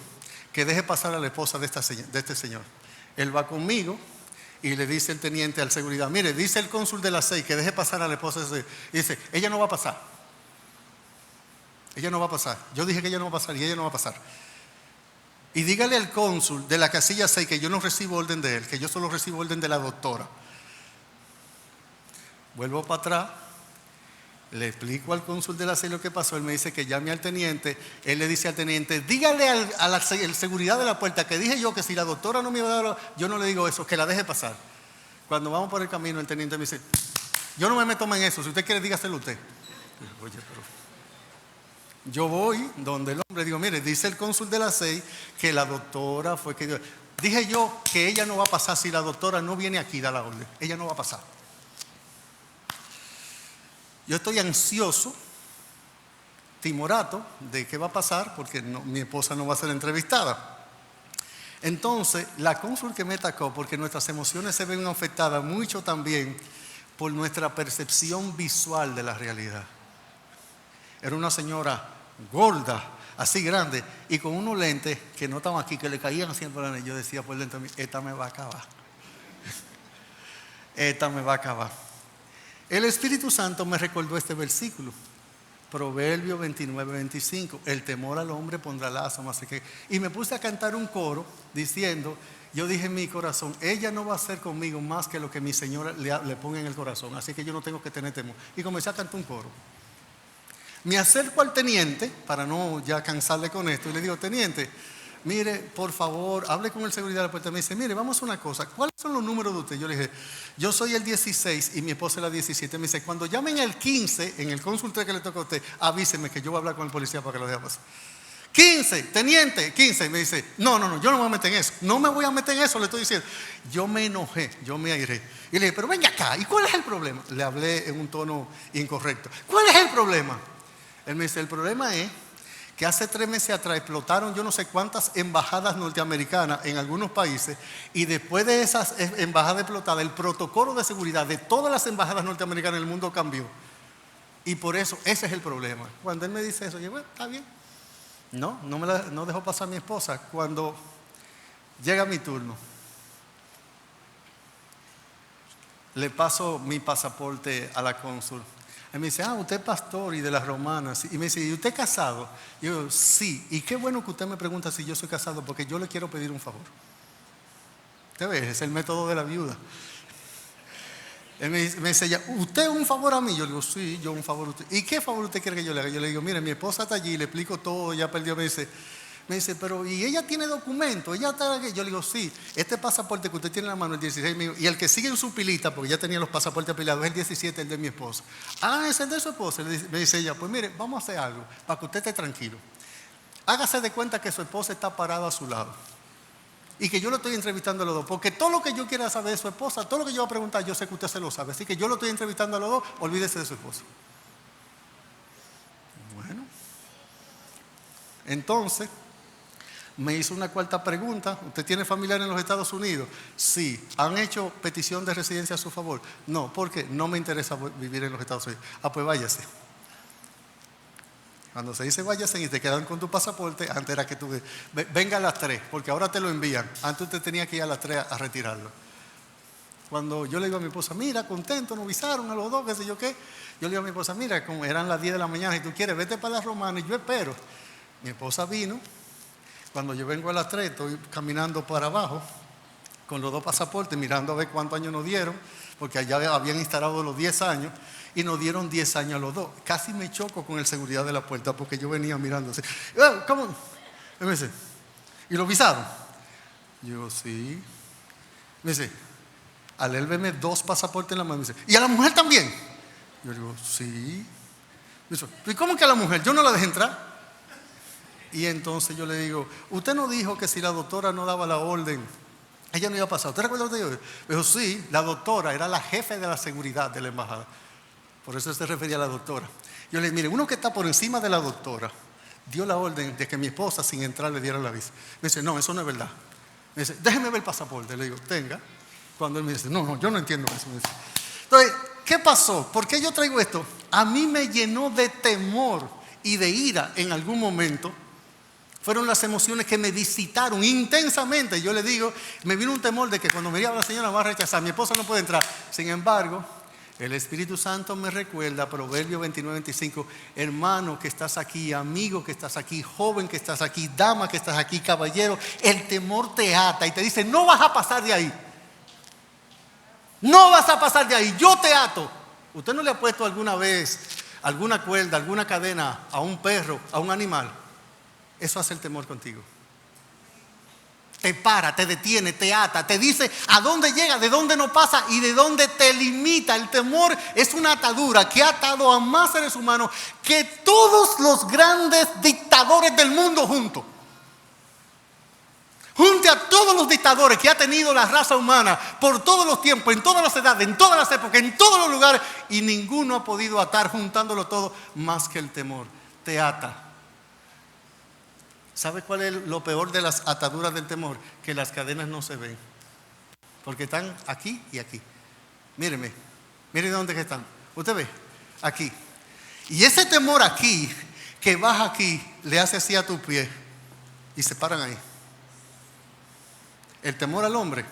que deje pasar a la esposa de este señor. Él va conmigo. Y le dice el teniente al seguridad, mire, dice el cónsul de la 6 que deje pasar a la esposa de ese. Y dice, ella no va a pasar. Ella no va a pasar. Yo dije que ella no va a pasar y ella no va a pasar. Y dígale al cónsul de la casilla 6 que yo no recibo orden de él, que yo solo recibo orden de la doctora. Vuelvo para atrás, le explico al cónsul de la 6 lo que pasó. Él me dice que llame al teniente. Él le dice al teniente, dígale a la seguridad de la puerta que dije yo que si la doctora no me iba a dar, yo no le digo eso, que la deje pasar. Cuando vamos por el camino, el teniente me dice, yo no me meto en eso, si usted quiere dígaselo usted. Oye, pero yo voy donde el hombre, digo, mire, dice el cónsul de la 6 que la doctora fue que dije yo que ella no va a pasar si la doctora no viene aquí da la orden, ella no va a pasar. Yo estoy ansioso, timorato, de qué va a pasar porque mi esposa no va a ser entrevistada. Entonces, la cónsul que me atacó, porque nuestras emociones se ven afectadas mucho también por nuestra percepción visual de la realidad. Era una señora gorda, así grande, y con unos lentes que no estaban aquí, que le caían así por la nariz. Yo decía por dentro de mí, esta me va a acabar. Esta me va a acabar. El Espíritu Santo me recordó este versículo, Proverbios 29-25, el temor al hombre pondrá lazo, más que. Y me puse a cantar un coro diciendo, yo dije en mi corazón, ella no va a hacer conmigo más que lo que mi Señora le ponga en el corazón, así que yo no tengo que tener temor. Y comencé a cantar un coro. Me acerco al teniente, para no ya cansarle con esto, y le digo, teniente, mire, por favor, hable con el seguridad de la puerta. Me dice, mire, vamos a una cosa, ¿cuáles son los números de usted? Yo le dije, yo soy el 16 y mi esposa es la 17. Me dice, cuando llamen el 15, en el consultorio que le toca a usted, avíseme que yo voy a hablar con el policía para que lo deje pasar. 15, teniente, 15. Me dice, no, yo no me voy a meter en eso. No me voy a meter en eso, le estoy diciendo. Yo me enojé, yo me airé. Y le dije, pero venga acá, ¿y cuál es el problema? Le hablé en un tono incorrecto. ¿Cuál es el problema? Él me dice, el problema es que hace 3 meses atrás explotaron yo no sé cuántas embajadas norteamericanas en algunos países, y después de esas embajadas explotadas, el protocolo de seguridad de todas las embajadas norteamericanas en el mundo cambió. Y por eso, ese es el problema. Cuando él me dice eso, yo, bueno, está bien. No dejó pasar a mi esposa. Cuando llega mi turno, le paso mi pasaporte a la cónsul. Él me dice, usted es pastor y de las romanas. Y me dice, ¿y usted es casado? Y yo, sí. Y qué bueno que usted me pregunta si yo soy casado, porque yo le quiero pedir un favor. Usted ve, es el método de la viuda. Él me dice ella, ¿usted un favor a mí? Yo le digo, sí, yo un favor a usted. ¿Y qué favor usted quiere que yo le haga? Yo le digo, mire, mi esposa está allí, le explico todo, ya perdió. Me dice, pero ¿y ella tiene documento? ¿Ella está aquí? Yo le digo, sí, este pasaporte que usted tiene en la mano, el 16 mío, y el que sigue en su pilita, porque ya tenía los pasaportes apilados, es el 17, el de mi esposa. Es el de su esposa. Me dice ella, pues mire, vamos a hacer algo, para que usted esté tranquilo. Hágase de cuenta que su esposa está parada a su lado y que yo lo estoy entrevistando a los dos, porque todo lo que yo quiera saber de su esposa, todo lo que yo voy a preguntar, yo sé que usted se lo sabe, así que yo lo estoy entrevistando a los dos, olvídese de su esposa. Bueno, entonces me hizo una cuarta pregunta. ¿Usted tiene familiar en los Estados Unidos? Sí. ¿Han hecho petición de residencia a su favor? No, porque no me interesa vivir en los Estados Unidos. Pues váyase. Cuando se dice váyase y te quedan con tu pasaporte, antes era que tú venga a las 3, porque ahora te lo envían. Antes usted tenía que ir a las 3 a retirarlo. Cuando yo le digo a mi esposa, mira, contento, nos avisaron a los dos, qué sé yo qué. Yo le digo a mi esposa, mira, como eran las 10 de la mañana, si tú quieres, vete para las romanas y yo espero. Mi esposa vino. Cuando yo vengo a las 3, estoy caminando para abajo con los 2 pasaportes, mirando a ver cuántos años nos dieron, porque allá habían instalado los 10 años y nos dieron 10 años a los dos. Casi me choco con el seguridad de la puerta porque yo venía mirando así. ¿Cómo? Me dice, ¿y lo visaron? Yo digo, sí. Me dice, al él verme 2 pasaportes en la mano, me dice, ¿y a la mujer también? Yo digo, sí. Me dice, ¿y cómo que a la mujer? Yo no la dejé entrar. Y entonces yo le digo, usted no dijo que si la doctora no daba la orden, ella no iba a pasar. ¿Usted recuerda lo que dijo? Me dijo, sí, la doctora era la jefe de la seguridad de la embajada. Por eso se refería a la doctora. Yo le dije, mire, uno que está por encima de la doctora dio la orden de que mi esposa sin entrar le diera la visa. Me dice, no, eso no es verdad. Me dice, déjeme ver el pasaporte. Le digo, tenga. Cuando él me dice, no, yo no entiendo eso. Me dice. Entonces, ¿qué pasó? ¿Por qué yo traigo esto? A mí me llenó de temor y de ira en algún momento. Fueron las emociones que me visitaron intensamente. Yo le digo, me vino un temor de que cuando me diga la señora me va a rechazar, mi esposa no puede entrar. Sin embargo, el Espíritu Santo me recuerda, Proverbios 29-25, hermano que estás aquí, amigo que estás aquí, joven que estás aquí, dama que estás aquí, caballero, el temor te ata y te dice, no vas a pasar de ahí. No vas a pasar de ahí, yo te ato. ¿Usted no le ha puesto alguna vez alguna cuerda, alguna cadena a un perro, a un animal? Eso hace el temor contigo. Te para, te detiene, te ata, te dice a dónde llega, de dónde no pasa y de dónde te limita. El temor es una atadura que ha atado a más seres humanos que todos los grandes dictadores del mundo juntos. Junte a todos los dictadores que ha tenido la raza humana por todos los tiempos, en todas las edades, en todas las épocas, en todos los lugares, y ninguno ha podido atar juntándolo todo más que el temor. Te ata. ¿Sabe cuál es lo peor de las ataduras del temor? Que las cadenas no se ven, porque están aquí y aquí. Míreme dónde están. Usted ve, aquí. Y ese temor aquí, que baja aquí, le hace así a tu pie y se paran ahí. El temor al hombre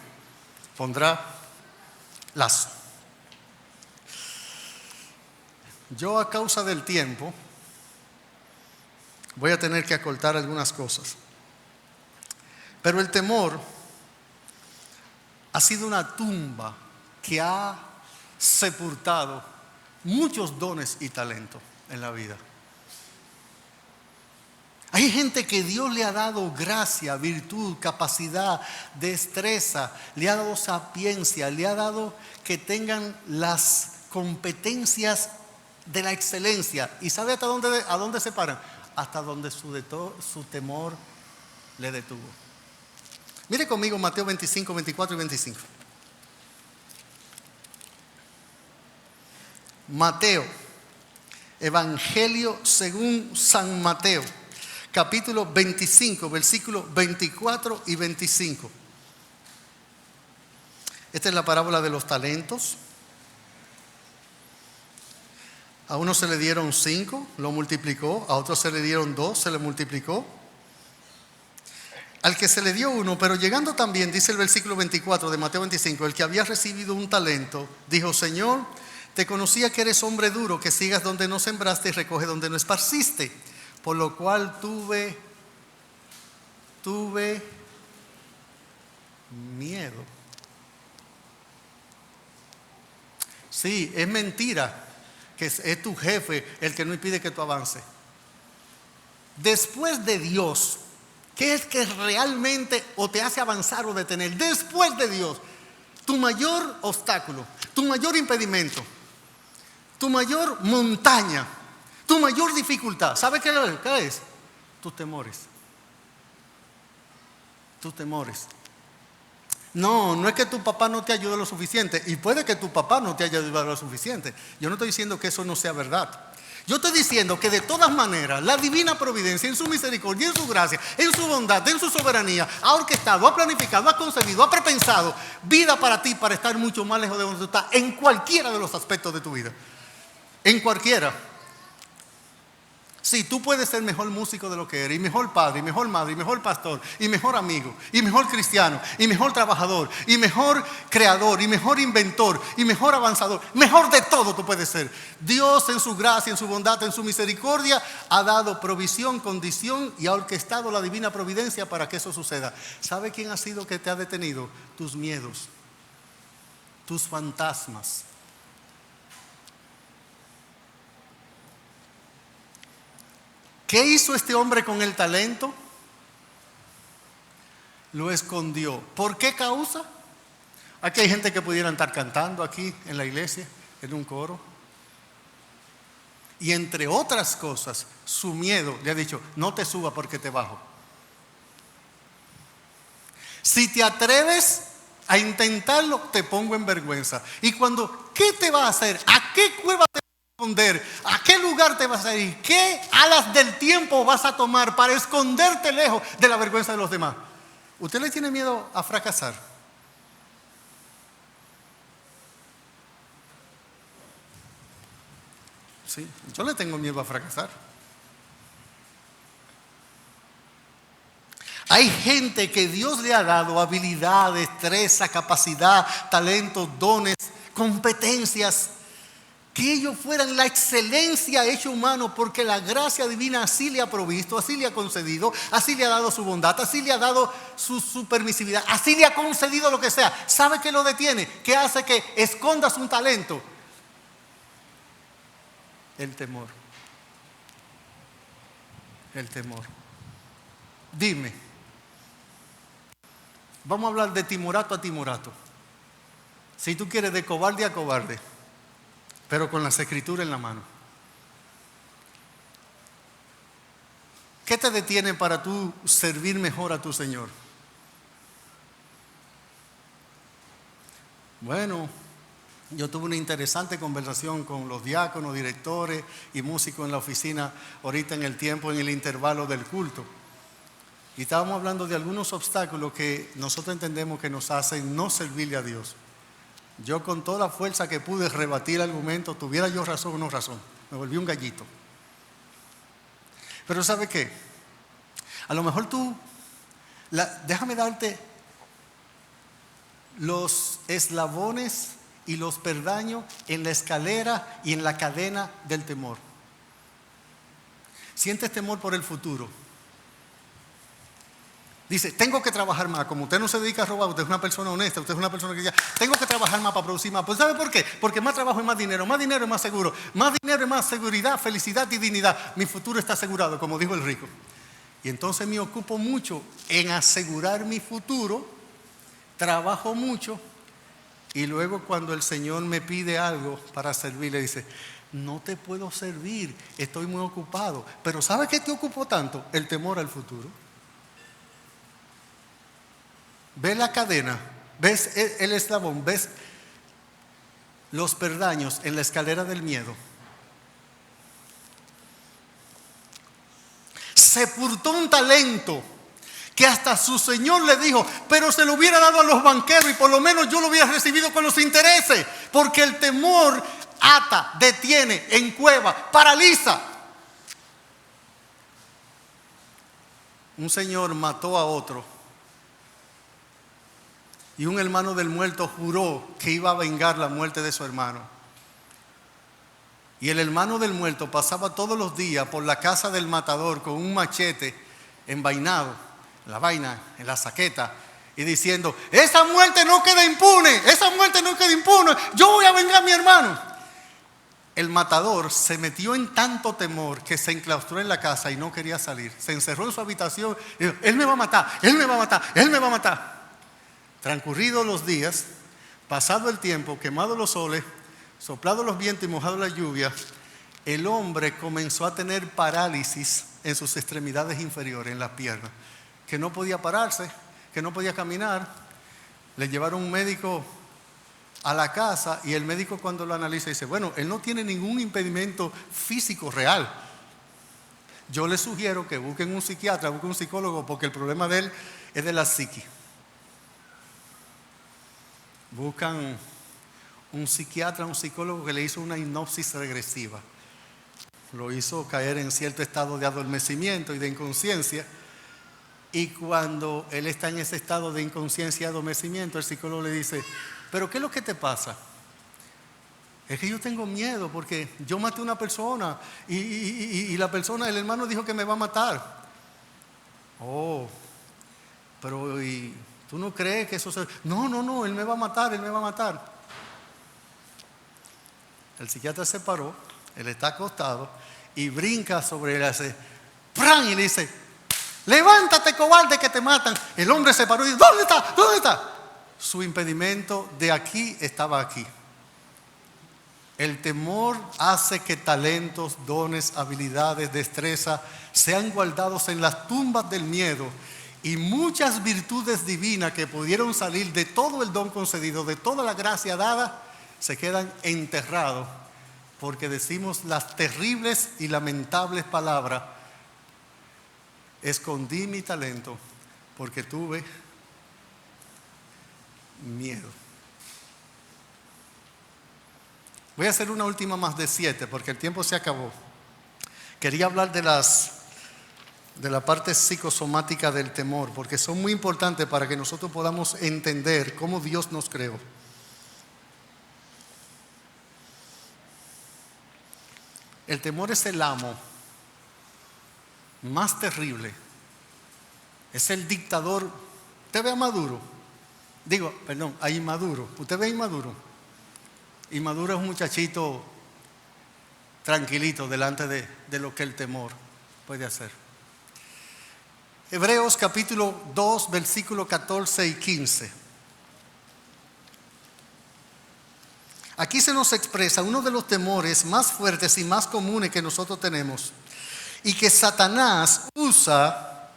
pondrá lazo. Yo, a causa del tiempo, voy a tener que acortar algunas cosas. Pero el temor ha sido una tumba que ha sepultado muchos dones y talentos en la vida. Hay gente que Dios le ha dado gracia, virtud, capacidad, destreza, le ha dado sapiencia, le ha dado que tengan las competencias de la excelencia. ¿Y sabe hasta a dónde se paran? Hasta donde su temor le detuvo. Mire conmigo Mateo 25, 24 y 25. Mateo, Evangelio según San Mateo, capítulo 25, versículos 24 y 25. Esta es la parábola de los talentos. A uno se le dieron 5, lo multiplicó. A otro se le dieron 2, se le multiplicó. Al que se le dio 1, pero llegando también, dice el versículo 24 de Mateo 25, el que había recibido un talento, dijo: Señor, te conocía que eres hombre duro, que sigas donde no sembraste y recoge donde no esparciste. Por lo cual tuve miedo. Sí, es mentira que es tu jefe el que no impide que tú avances. Después de Dios, ¿qué es que realmente o te hace avanzar o detener? Después de Dios, tu mayor obstáculo, tu mayor impedimento, tu mayor montaña, tu mayor dificultad, ¿sabe qué es? Tus temores. Tus temores. No es que tu papá no te ayude lo suficiente. Y puede que tu papá no te haya ayudado lo suficiente. Yo no estoy diciendo que eso no sea verdad. Yo estoy diciendo que de todas maneras la divina providencia en su misericordia, en su gracia, en su bondad, en su soberanía ha orquestado, ha planificado, ha concebido, ha prepensado vida para ti, para estar mucho más lejos de donde tú estás, en cualquiera de los aspectos de tu vida. En cualquiera. Sí, tú puedes ser mejor músico de lo que eres, y mejor padre, y mejor madre, y mejor pastor, y mejor amigo, y mejor cristiano, y mejor trabajador, y mejor creador, y mejor inventor, y mejor avanzador. Mejor de todo tú puedes ser. Dios en su gracia, en su bondad, en su misericordia ha dado provisión, condición y ha orquestado la divina providencia para que eso suceda. ¿Sabe quién ha sido que te ha detenido? Tus miedos, tus fantasmas. ¿Qué hizo este hombre con el talento? Lo escondió. ¿Por qué causa? Aquí hay gente que pudiera estar cantando aquí en la iglesia, en un coro. Y entre otras cosas, su miedo le ha dicho: no te suba porque te bajo. Si te atreves a intentarlo, te pongo en vergüenza. Y ¿qué te va a hacer? ¿A qué cueva te esconder? ¿A qué lugar te vas a ir? ¿Qué alas del tiempo vas a tomar para esconderte lejos de la vergüenza de los demás? ¿Usted le tiene miedo a fracasar? Sí, yo le tengo miedo a fracasar. Hay gente que Dios le ha dado habilidad, destreza, capacidad, talentos, dones, competencias, que ellos fueran la excelencia hecho humano, porque la gracia divina así le ha provisto, así le ha concedido, así le ha dado su bondad, así le ha dado su permisividad, así le ha concedido lo que sea. ¿Sabe qué lo detiene? ¿Qué hace que escondas un talento? El temor. El temor. Dime, vamos a hablar de timorato a timorato. Si tú quieres, de cobarde a cobarde, pero con las escrituras en la mano. ¿Qué te detiene para tú servir mejor a tu Señor? Bueno, yo tuve una interesante conversación con los diáconos, directores y músicos en la oficina ahorita en el intervalo del culto. Y estábamos hablando de algunos obstáculos que nosotros entendemos que nos hacen no servirle a Dios. Yo, con toda la fuerza que pude rebatir el argumento, tuviera yo razón o no razón, me volví un gallito. Pero ¿sabe qué? A lo mejor déjame darte los eslabones y los peldaños en la escalera y en la cadena del temor. Sientes temor por el futuro. Dice: tengo que trabajar más. Como usted no se dedica a robar, usted es una persona honesta, usted es una persona que dice: tengo que trabajar más para producir más. Pues ¿sabe por qué? Porque más trabajo es más dinero es más seguro, más dinero es más seguridad, felicidad y dignidad. Mi futuro está asegurado, como dijo el rico. Y entonces me ocupo mucho en asegurar mi futuro, trabajo mucho y luego cuando el Señor me pide algo para servir, le dice, no te puedo servir, estoy muy ocupado. Pero ¿sabes qué te ocupó tanto? El temor al futuro. ¿Ves la cadena? ¿Ves el eslabón? ¿Ves los peldaños en la escalera del miedo? Sepultó un talento que hasta su señor le dijo, pero se lo hubiera dado a los banqueros y por lo menos yo lo hubiera recibido con los intereses, porque el temor ata, detiene, encueva, paraliza. Un señor mató a otro y un hermano del muerto juró que iba a vengar la muerte de su hermano. Y el hermano del muerto pasaba todos los días por la casa del matador con un machete envainado, la vaina, en la saqueta, y diciendo, esa muerte no queda impune, esa muerte no queda impune, yo voy a vengar a mi hermano. El matador se metió en tanto temor que se enclaustró en la casa y no quería salir. Se encerró en su habitación y dijo, él me va a matar, él me va a matar, él me va a matar. Transcurridos los días, pasado el tiempo, quemados los soles, soplado los vientos y mojado la lluvia, el hombre comenzó a tener parálisis en sus extremidades inferiores, en las piernas, que no podía pararse, que no podía caminar. Le llevaron un médico a la casa y el médico cuando lo analiza dice, bueno, él no tiene ningún impedimento físico real. Yo le sugiero que busquen un psiquiatra, busquen un psicólogo, porque el problema de él es de la psiqui. Buscan un psiquiatra, un psicólogo que le hizo una hipnosis regresiva. Lo hizo caer en cierto estado de adormecimiento y de inconsciencia. Y cuando él está en ese estado de inconsciencia y adormecimiento, el psicólogo le dice, ¿pero qué es lo que te pasa? Es que yo tengo miedo porque yo maté a una persona y la persona, el hermano dijo que me va a matar. Oh, pero ¿y tú no crees que eso se...? No, él me va a matar, él me va a matar. El psiquiatra se paró, él está acostado y brinca sobre él, hace ¡pran! Y le dice, levántate cobarde que te matan. El hombre se paró y dice, ¿dónde está? ¿Dónde está? Su impedimento de aquí estaba aquí. El temor hace que talentos, dones, habilidades, destreza sean guardados en las tumbas del miedo y muchas virtudes divinas que pudieron salir de todo el don concedido, de toda la gracia dada, se quedan enterrados porque decimos las terribles y lamentables palabras, escondí mi talento porque tuve miedo. Voy a hacer una última más de 7 porque el tiempo se acabó. Quería hablar de la parte psicosomática del temor, porque son muy importantes para que nosotros podamos entender cómo Dios nos creó. El temor es el amo más terrible. Es el dictador. ¿Usted ve a Maduro? A Inmaduro. ¿Usted ve a Inmaduro? Inmaduro es un muchachito tranquilito delante de lo que el temor puede hacer. Hebreos capítulo 2, versículos 14 y 15. Aquí se nos expresa uno de los temores más fuertes y más comunes que nosotros tenemos y que Satanás usa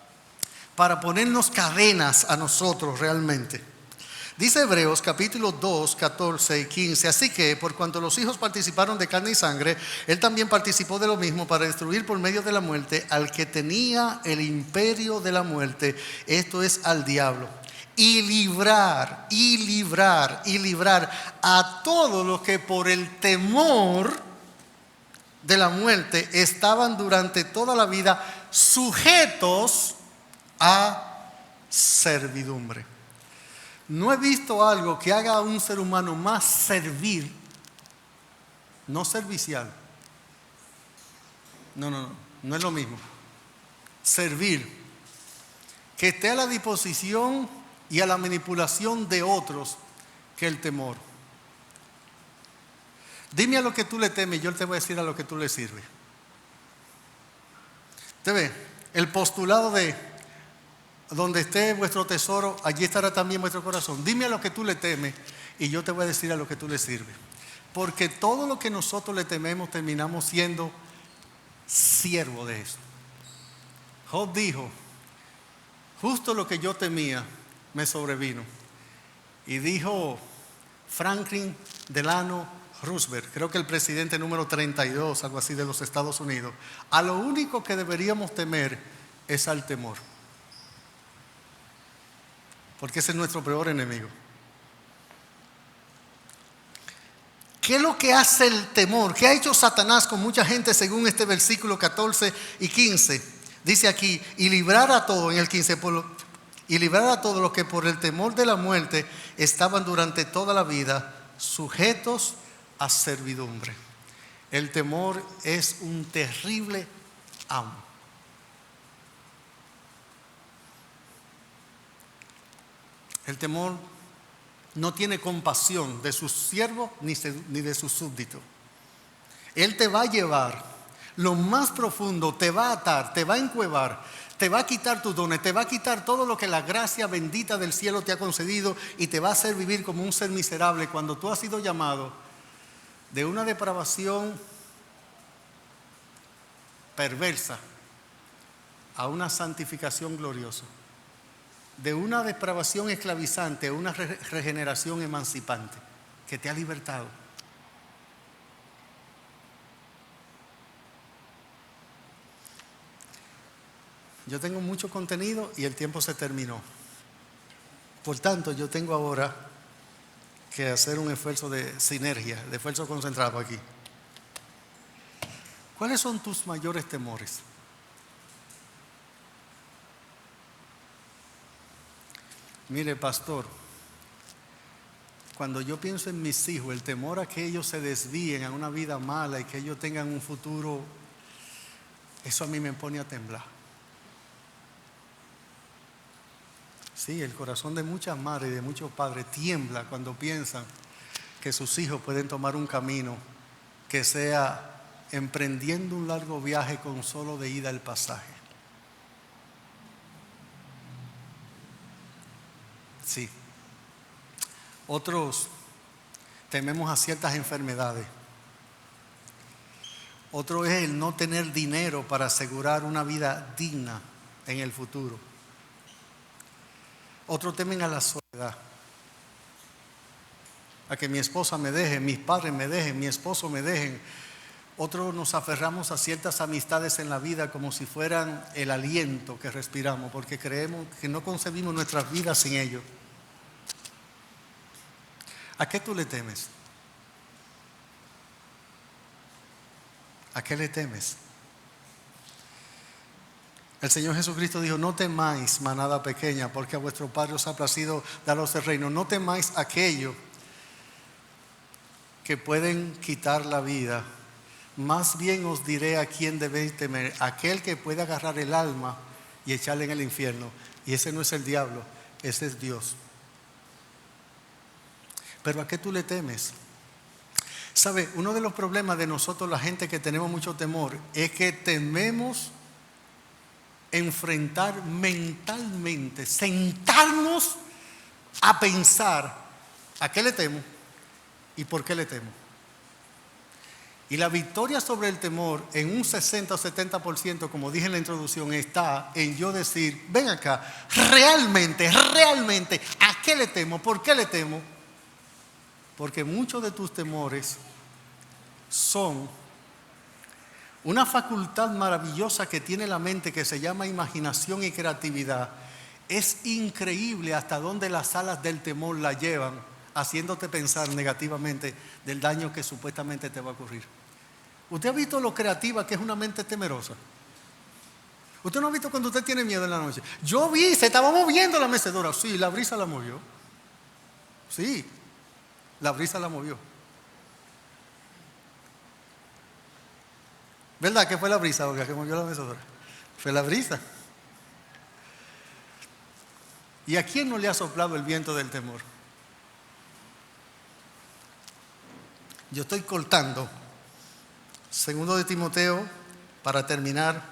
para ponernos cadenas a nosotros realmente. Dice Hebreos capítulo 2, 14 y 15, así que por cuanto los hijos participaron de carne y sangre, él también participó de lo mismo para destruir por medio de la muerte al que tenía el imperio de la muerte, esto es al diablo, y librar a todos los que por el temor de la muerte estaban durante toda la vida sujetos a servidumbre. No he visto algo que haga a un ser humano más servir, no servicial. No es lo mismo. Servir, que esté a la disposición y a la manipulación de otros, que el temor. Dime a lo que tú le temes y yo te voy a decir a lo que tú le sirves. Usted ve, El postulado de donde esté vuestro tesoro, allí estará también vuestro corazón. Dime a lo que tú le temes y yo te voy a decir a lo que tú le sirves. Porque todo lo que nosotros le tememos terminamos siendo siervo de eso. Job dijo, justo lo que yo temía me sobrevino. Y dijo Franklin Delano Roosevelt, creo que el presidente número 32, algo así, de los Estados Unidos, a lo único que deberíamos temer es al temor. Porque ese es nuestro peor enemigo. ¿Qué es lo que hace el temor? ¿Qué ha hecho Satanás con mucha gente según este versículo 14 y 15? Dice aquí, y librar a todos, en el 15, y librar a todos los que por el temor de la muerte estaban durante toda la vida sujetos a servidumbre. El temor es un terrible amo. El temor no tiene compasión de sus siervos ni de sus súbditos. Él te va a llevar lo más profundo, te va a atar, te va a encuevar, te va a quitar tus dones, te va a quitar todo lo que la gracia bendita del cielo te ha concedido y te va a hacer vivir como un ser miserable cuando tú has sido llamado de una depravación perversa a una santificación gloriosa, de una depravación esclavizante a una regeneración emancipante que te ha libertado. Yo tengo mucho contenido y el tiempo se terminó. Por tanto, yo tengo ahora que hacer un esfuerzo de sinergia, de esfuerzo concentrado aquí. ¿Cuáles son tus mayores temores? Mire, pastor, cuando yo pienso en mis hijos, el temor a que ellos se desvíen a una vida mala y que ellos tengan un futuro, eso a mí me pone a temblar. Sí, el corazón de muchas madres y de muchos padres tiembla cuando piensan que sus hijos pueden tomar un camino que sea emprendiendo un largo viaje con solo de ida el pasaje. Sí. Otros tememos a ciertas enfermedades. Otro es el no tener dinero para asegurar una vida digna en el futuro. Otros temen a la soledad, a que mi esposa me deje, mis padres me dejen, mi esposo me dejen. Otros nos aferramos a ciertas amistades en la vida como si fueran el aliento que respiramos, porque creemos que no concebimos nuestras vidas sin ellos. ¿A qué tú le temes? ¿A qué le temes? El Señor Jesucristo dijo, no temáis, manada pequeña, porque a vuestro Padre os ha placido daros el reino. No temáis aquello que pueden quitar la vida. Más bien os diré a quién debéis temer. Aquel que puede agarrar el alma y echarla en el infierno. Y ese no es el diablo, ese es Dios. Pero ¿a qué tú le temes? ¿Sabe? Uno de los problemas de nosotros, la gente que tenemos mucho temor, es que tememos enfrentar mentalmente, sentarnos a pensar a qué le temo y por qué le temo. Y la victoria sobre el temor en un 60 o 70%, como dije en la introducción, está en yo decir, ven acá, realmente, ¿a qué le temo? ¿Por qué le temo? Porque muchos de tus temores son una facultad maravillosa que tiene la mente que se llama imaginación y creatividad. Es increíble hasta dónde las alas del temor la llevan, haciéndote pensar negativamente del daño que supuestamente te va a ocurrir. ¿Usted ha visto lo creativa que es una mente temerosa? ¿Usted no ha visto cuando usted tiene miedo en la noche? Yo vi, se estaba moviendo la mecedora. Sí, la brisa la movió. Sí, la brisa la movió. ¿Verdad que fue la brisa, Olga, que movió la mecedora? Fue la brisa. ¿Y a quién no le ha soplado el viento del temor? Yo estoy cortando. Segundo de Timoteo, para terminar.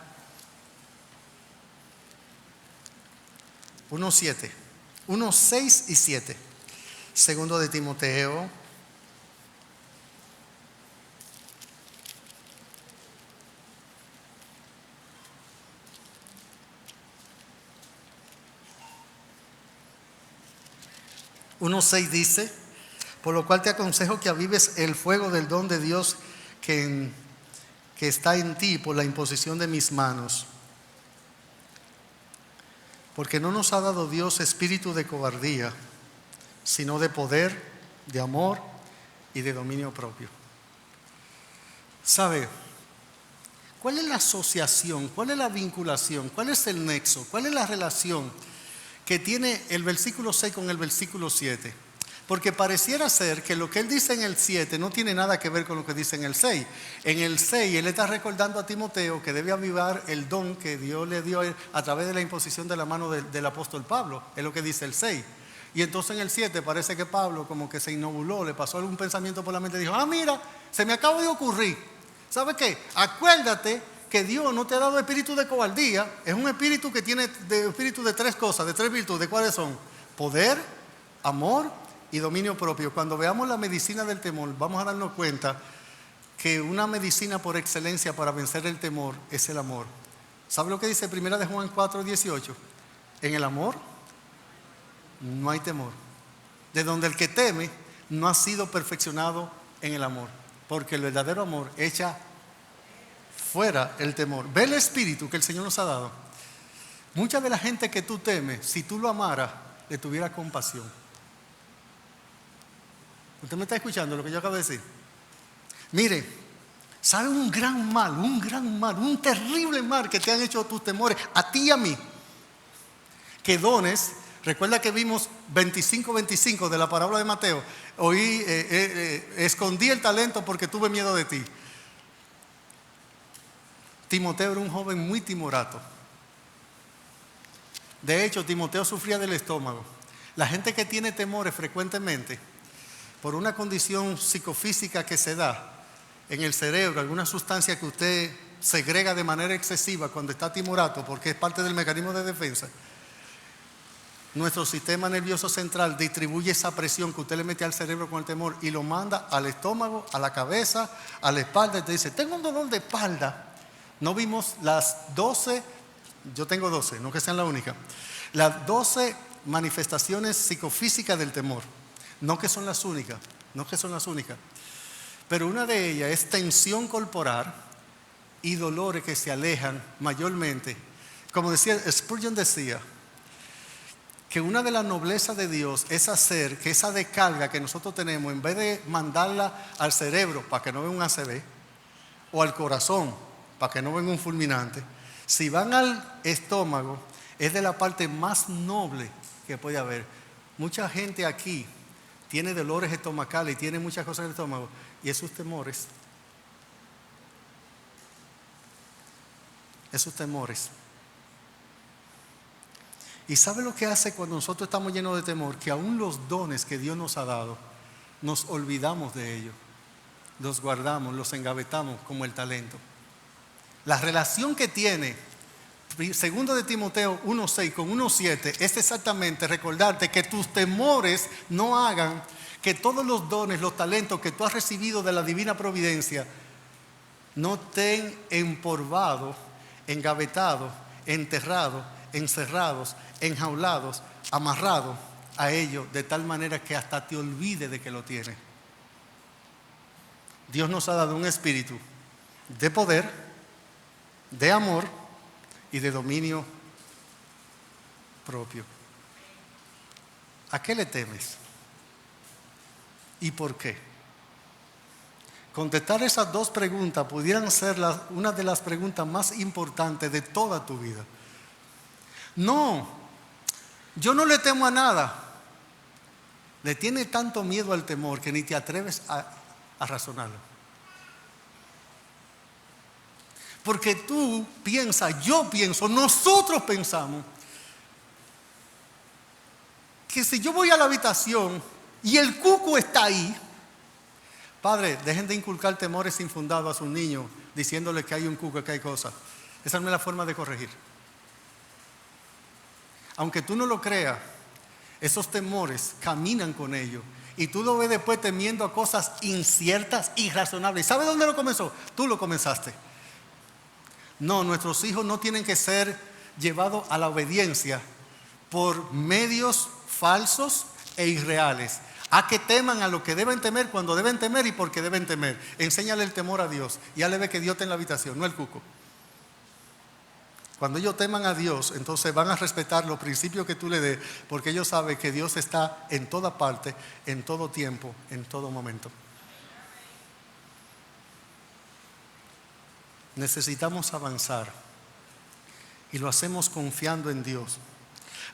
1:7, 1:6 y 7. Segundo de Timoteo. Uno 6 dice: por lo cual te aconsejo que avives el fuego del don de Dios que está en ti por la imposición de mis manos. Porque no nos ha dado Dios espíritu de cobardía, sino de poder, de amor y de dominio propio. ¿Sabe? ¿Cuál es la asociación? ¿Cuál es la vinculación? ¿Cuál es el nexo? ¿Cuál es la relación que tiene el versículo 6 con el versículo 7? Porque pareciera ser que lo que él dice en el 7 no tiene nada que ver con lo que dice en el 6. En el 6 él está recordando a Timoteo que debe avivar el don que Dios le dio a través de la imposición de la mano del apóstol Pablo. Es lo que dice el 6. Y entonces en el 7 parece que Pablo como que se inobuló, le pasó algún pensamiento por la mente y dijo: mira, se me acaba de ocurrir. ¿Sabe qué? Acuérdate que Dios no te ha dado espíritu de cobardía. Es un espíritu que tiene espíritu de tres cosas, de tres virtudes. ¿Cuáles son? Poder, amor y dominio propio. Cuando veamos la medicina del temor, vamos a darnos cuenta que una medicina por excelencia para vencer el temor es el amor. ¿Sabe lo que dice 1 de Juan 4:18? En el amor no hay temor. De donde el que teme no ha sido perfeccionado en el amor. Porque el verdadero amor echa fuera el temor. Ve el espíritu que el Señor nos ha dado. Mucha de la gente que tú temes, si tú lo amaras, le tuviera compasión. ¿Usted me está escuchando lo que yo acabo de decir? Mire, ¿sabe un gran mal, un terrible mal que te han hecho tus temores, a ti y a mí? Que dones, recuerda que vimos 25:25 de la parábola de Mateo. Oí, escondí el talento porque tuve miedo de ti. Timoteo era un joven muy timorato. De hecho, Timoteo sufría del estómago. La gente que tiene temores frecuentemente, por una condición psicofísica que se da en el cerebro, alguna sustancia que usted segrega de manera excesiva cuando está timorato, porque es parte del mecanismo de defensa, nuestro sistema nervioso central distribuye esa presión que usted le mete al cerebro con el temor y lo manda al estómago, a la cabeza, a la espalda, y te dice: tengo un dolor de espalda. No vimos las 12, yo tengo 12, no que sean la única, las 12 manifestaciones psicofísicas del temor. No que son las únicas, pero una de ellas es tensión corporal y dolores que se alejan mayormente. Como decía Spurgeon, decía que una de las noblezas de Dios es hacer que esa descarga que nosotros tenemos, en vez de mandarla al cerebro para que no venga un ACV, o al corazón para que no venga un fulminante, si van al estómago, es de la parte más noble que puede haber. Mucha gente aquí tiene dolores estomacales y tiene muchas cosas en el estómago, y esos temores. ¿Y sabe lo que hace cuando nosotros estamos llenos de temor? Que aún los dones que Dios nos ha dado, nos olvidamos de ellos, los guardamos, los engavetamos como el talento. La relación que tiene segundo de Timoteo 1:6 con 1:7 es exactamente recordarte que tus temores no hagan que todos los dones, los talentos que tú has recibido de la divina providencia no estén empolvados, engavetados, enterrados, encerrados, enjaulados, amarrados a ellos, de tal manera que hasta te olvides de que lo tienes. Dios nos ha dado un espíritu de poder, de amor y de dominio propio. ¿A qué le temes? ¿Y por qué? Contestar esas dos preguntas pudieran ser una de las preguntas más importantes de toda tu vida. No, yo no le temo a nada. Le tiene tanto miedo al temor que ni te atreves a razonarlo. Porque tú piensas, yo pienso, nosotros pensamos que si yo voy a la habitación y el cuco está ahí, padre, dejen de inculcar temores infundados a sus niños diciéndoles que hay un cuco, que hay cosas. Esa no es la forma de corregir. Aunque tú no lo creas, esos temores caminan con ellos. Y tú lo ves después temiendo a cosas inciertas, irrazonables. ¿Sabes dónde lo comenzó? Tú lo comenzaste. No, nuestros hijos no tienen que ser llevados a la obediencia por medios falsos e irreales. A que teman a lo que deben temer, cuando deben temer y porque deben temer. Enséñale el temor a Dios. Ya le ve que Dios está en la habitación, no el cuco. Cuando ellos teman a Dios, entonces van a respetar los principios que tú le des, porque ellos saben que Dios está en toda parte, en todo tiempo, en todo momento. Necesitamos avanzar y lo hacemos confiando en Dios.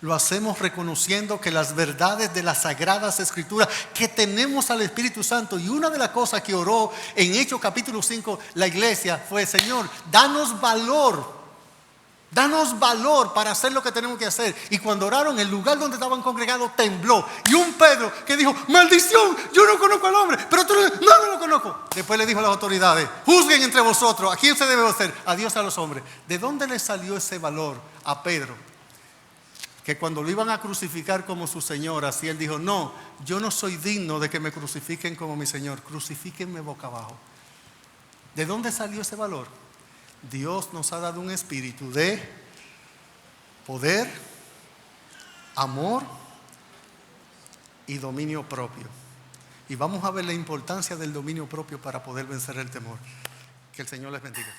Lo hacemos reconociendo que las verdades de las Sagradas Escrituras, que tenemos al Espíritu Santo, y una de las cosas que oró en Hechos capítulo 5 la iglesia fue: Señor, danos valor para hacer lo que tenemos que hacer. Y cuando oraron, el lugar donde estaban congregados tembló. Y un Pedro que dijo: maldición, yo no conozco al hombre. Pero tú no lo conozco. Después le dijo a las autoridades: juzguen entre vosotros, ¿a quién se debe hacer? A Dios, a los hombres. ¿De dónde le salió ese valor a Pedro? Que cuando lo iban a crucificar como su Señor, así él dijo: no, yo no soy digno de que me crucifiquen como mi Señor, crucifíquenme boca abajo. ¿De dónde salió ese valor? Dios nos ha dado un espíritu de poder, amor y dominio propio. Y vamos a ver la importancia del dominio propio para poder vencer el temor. Que el Señor les bendiga.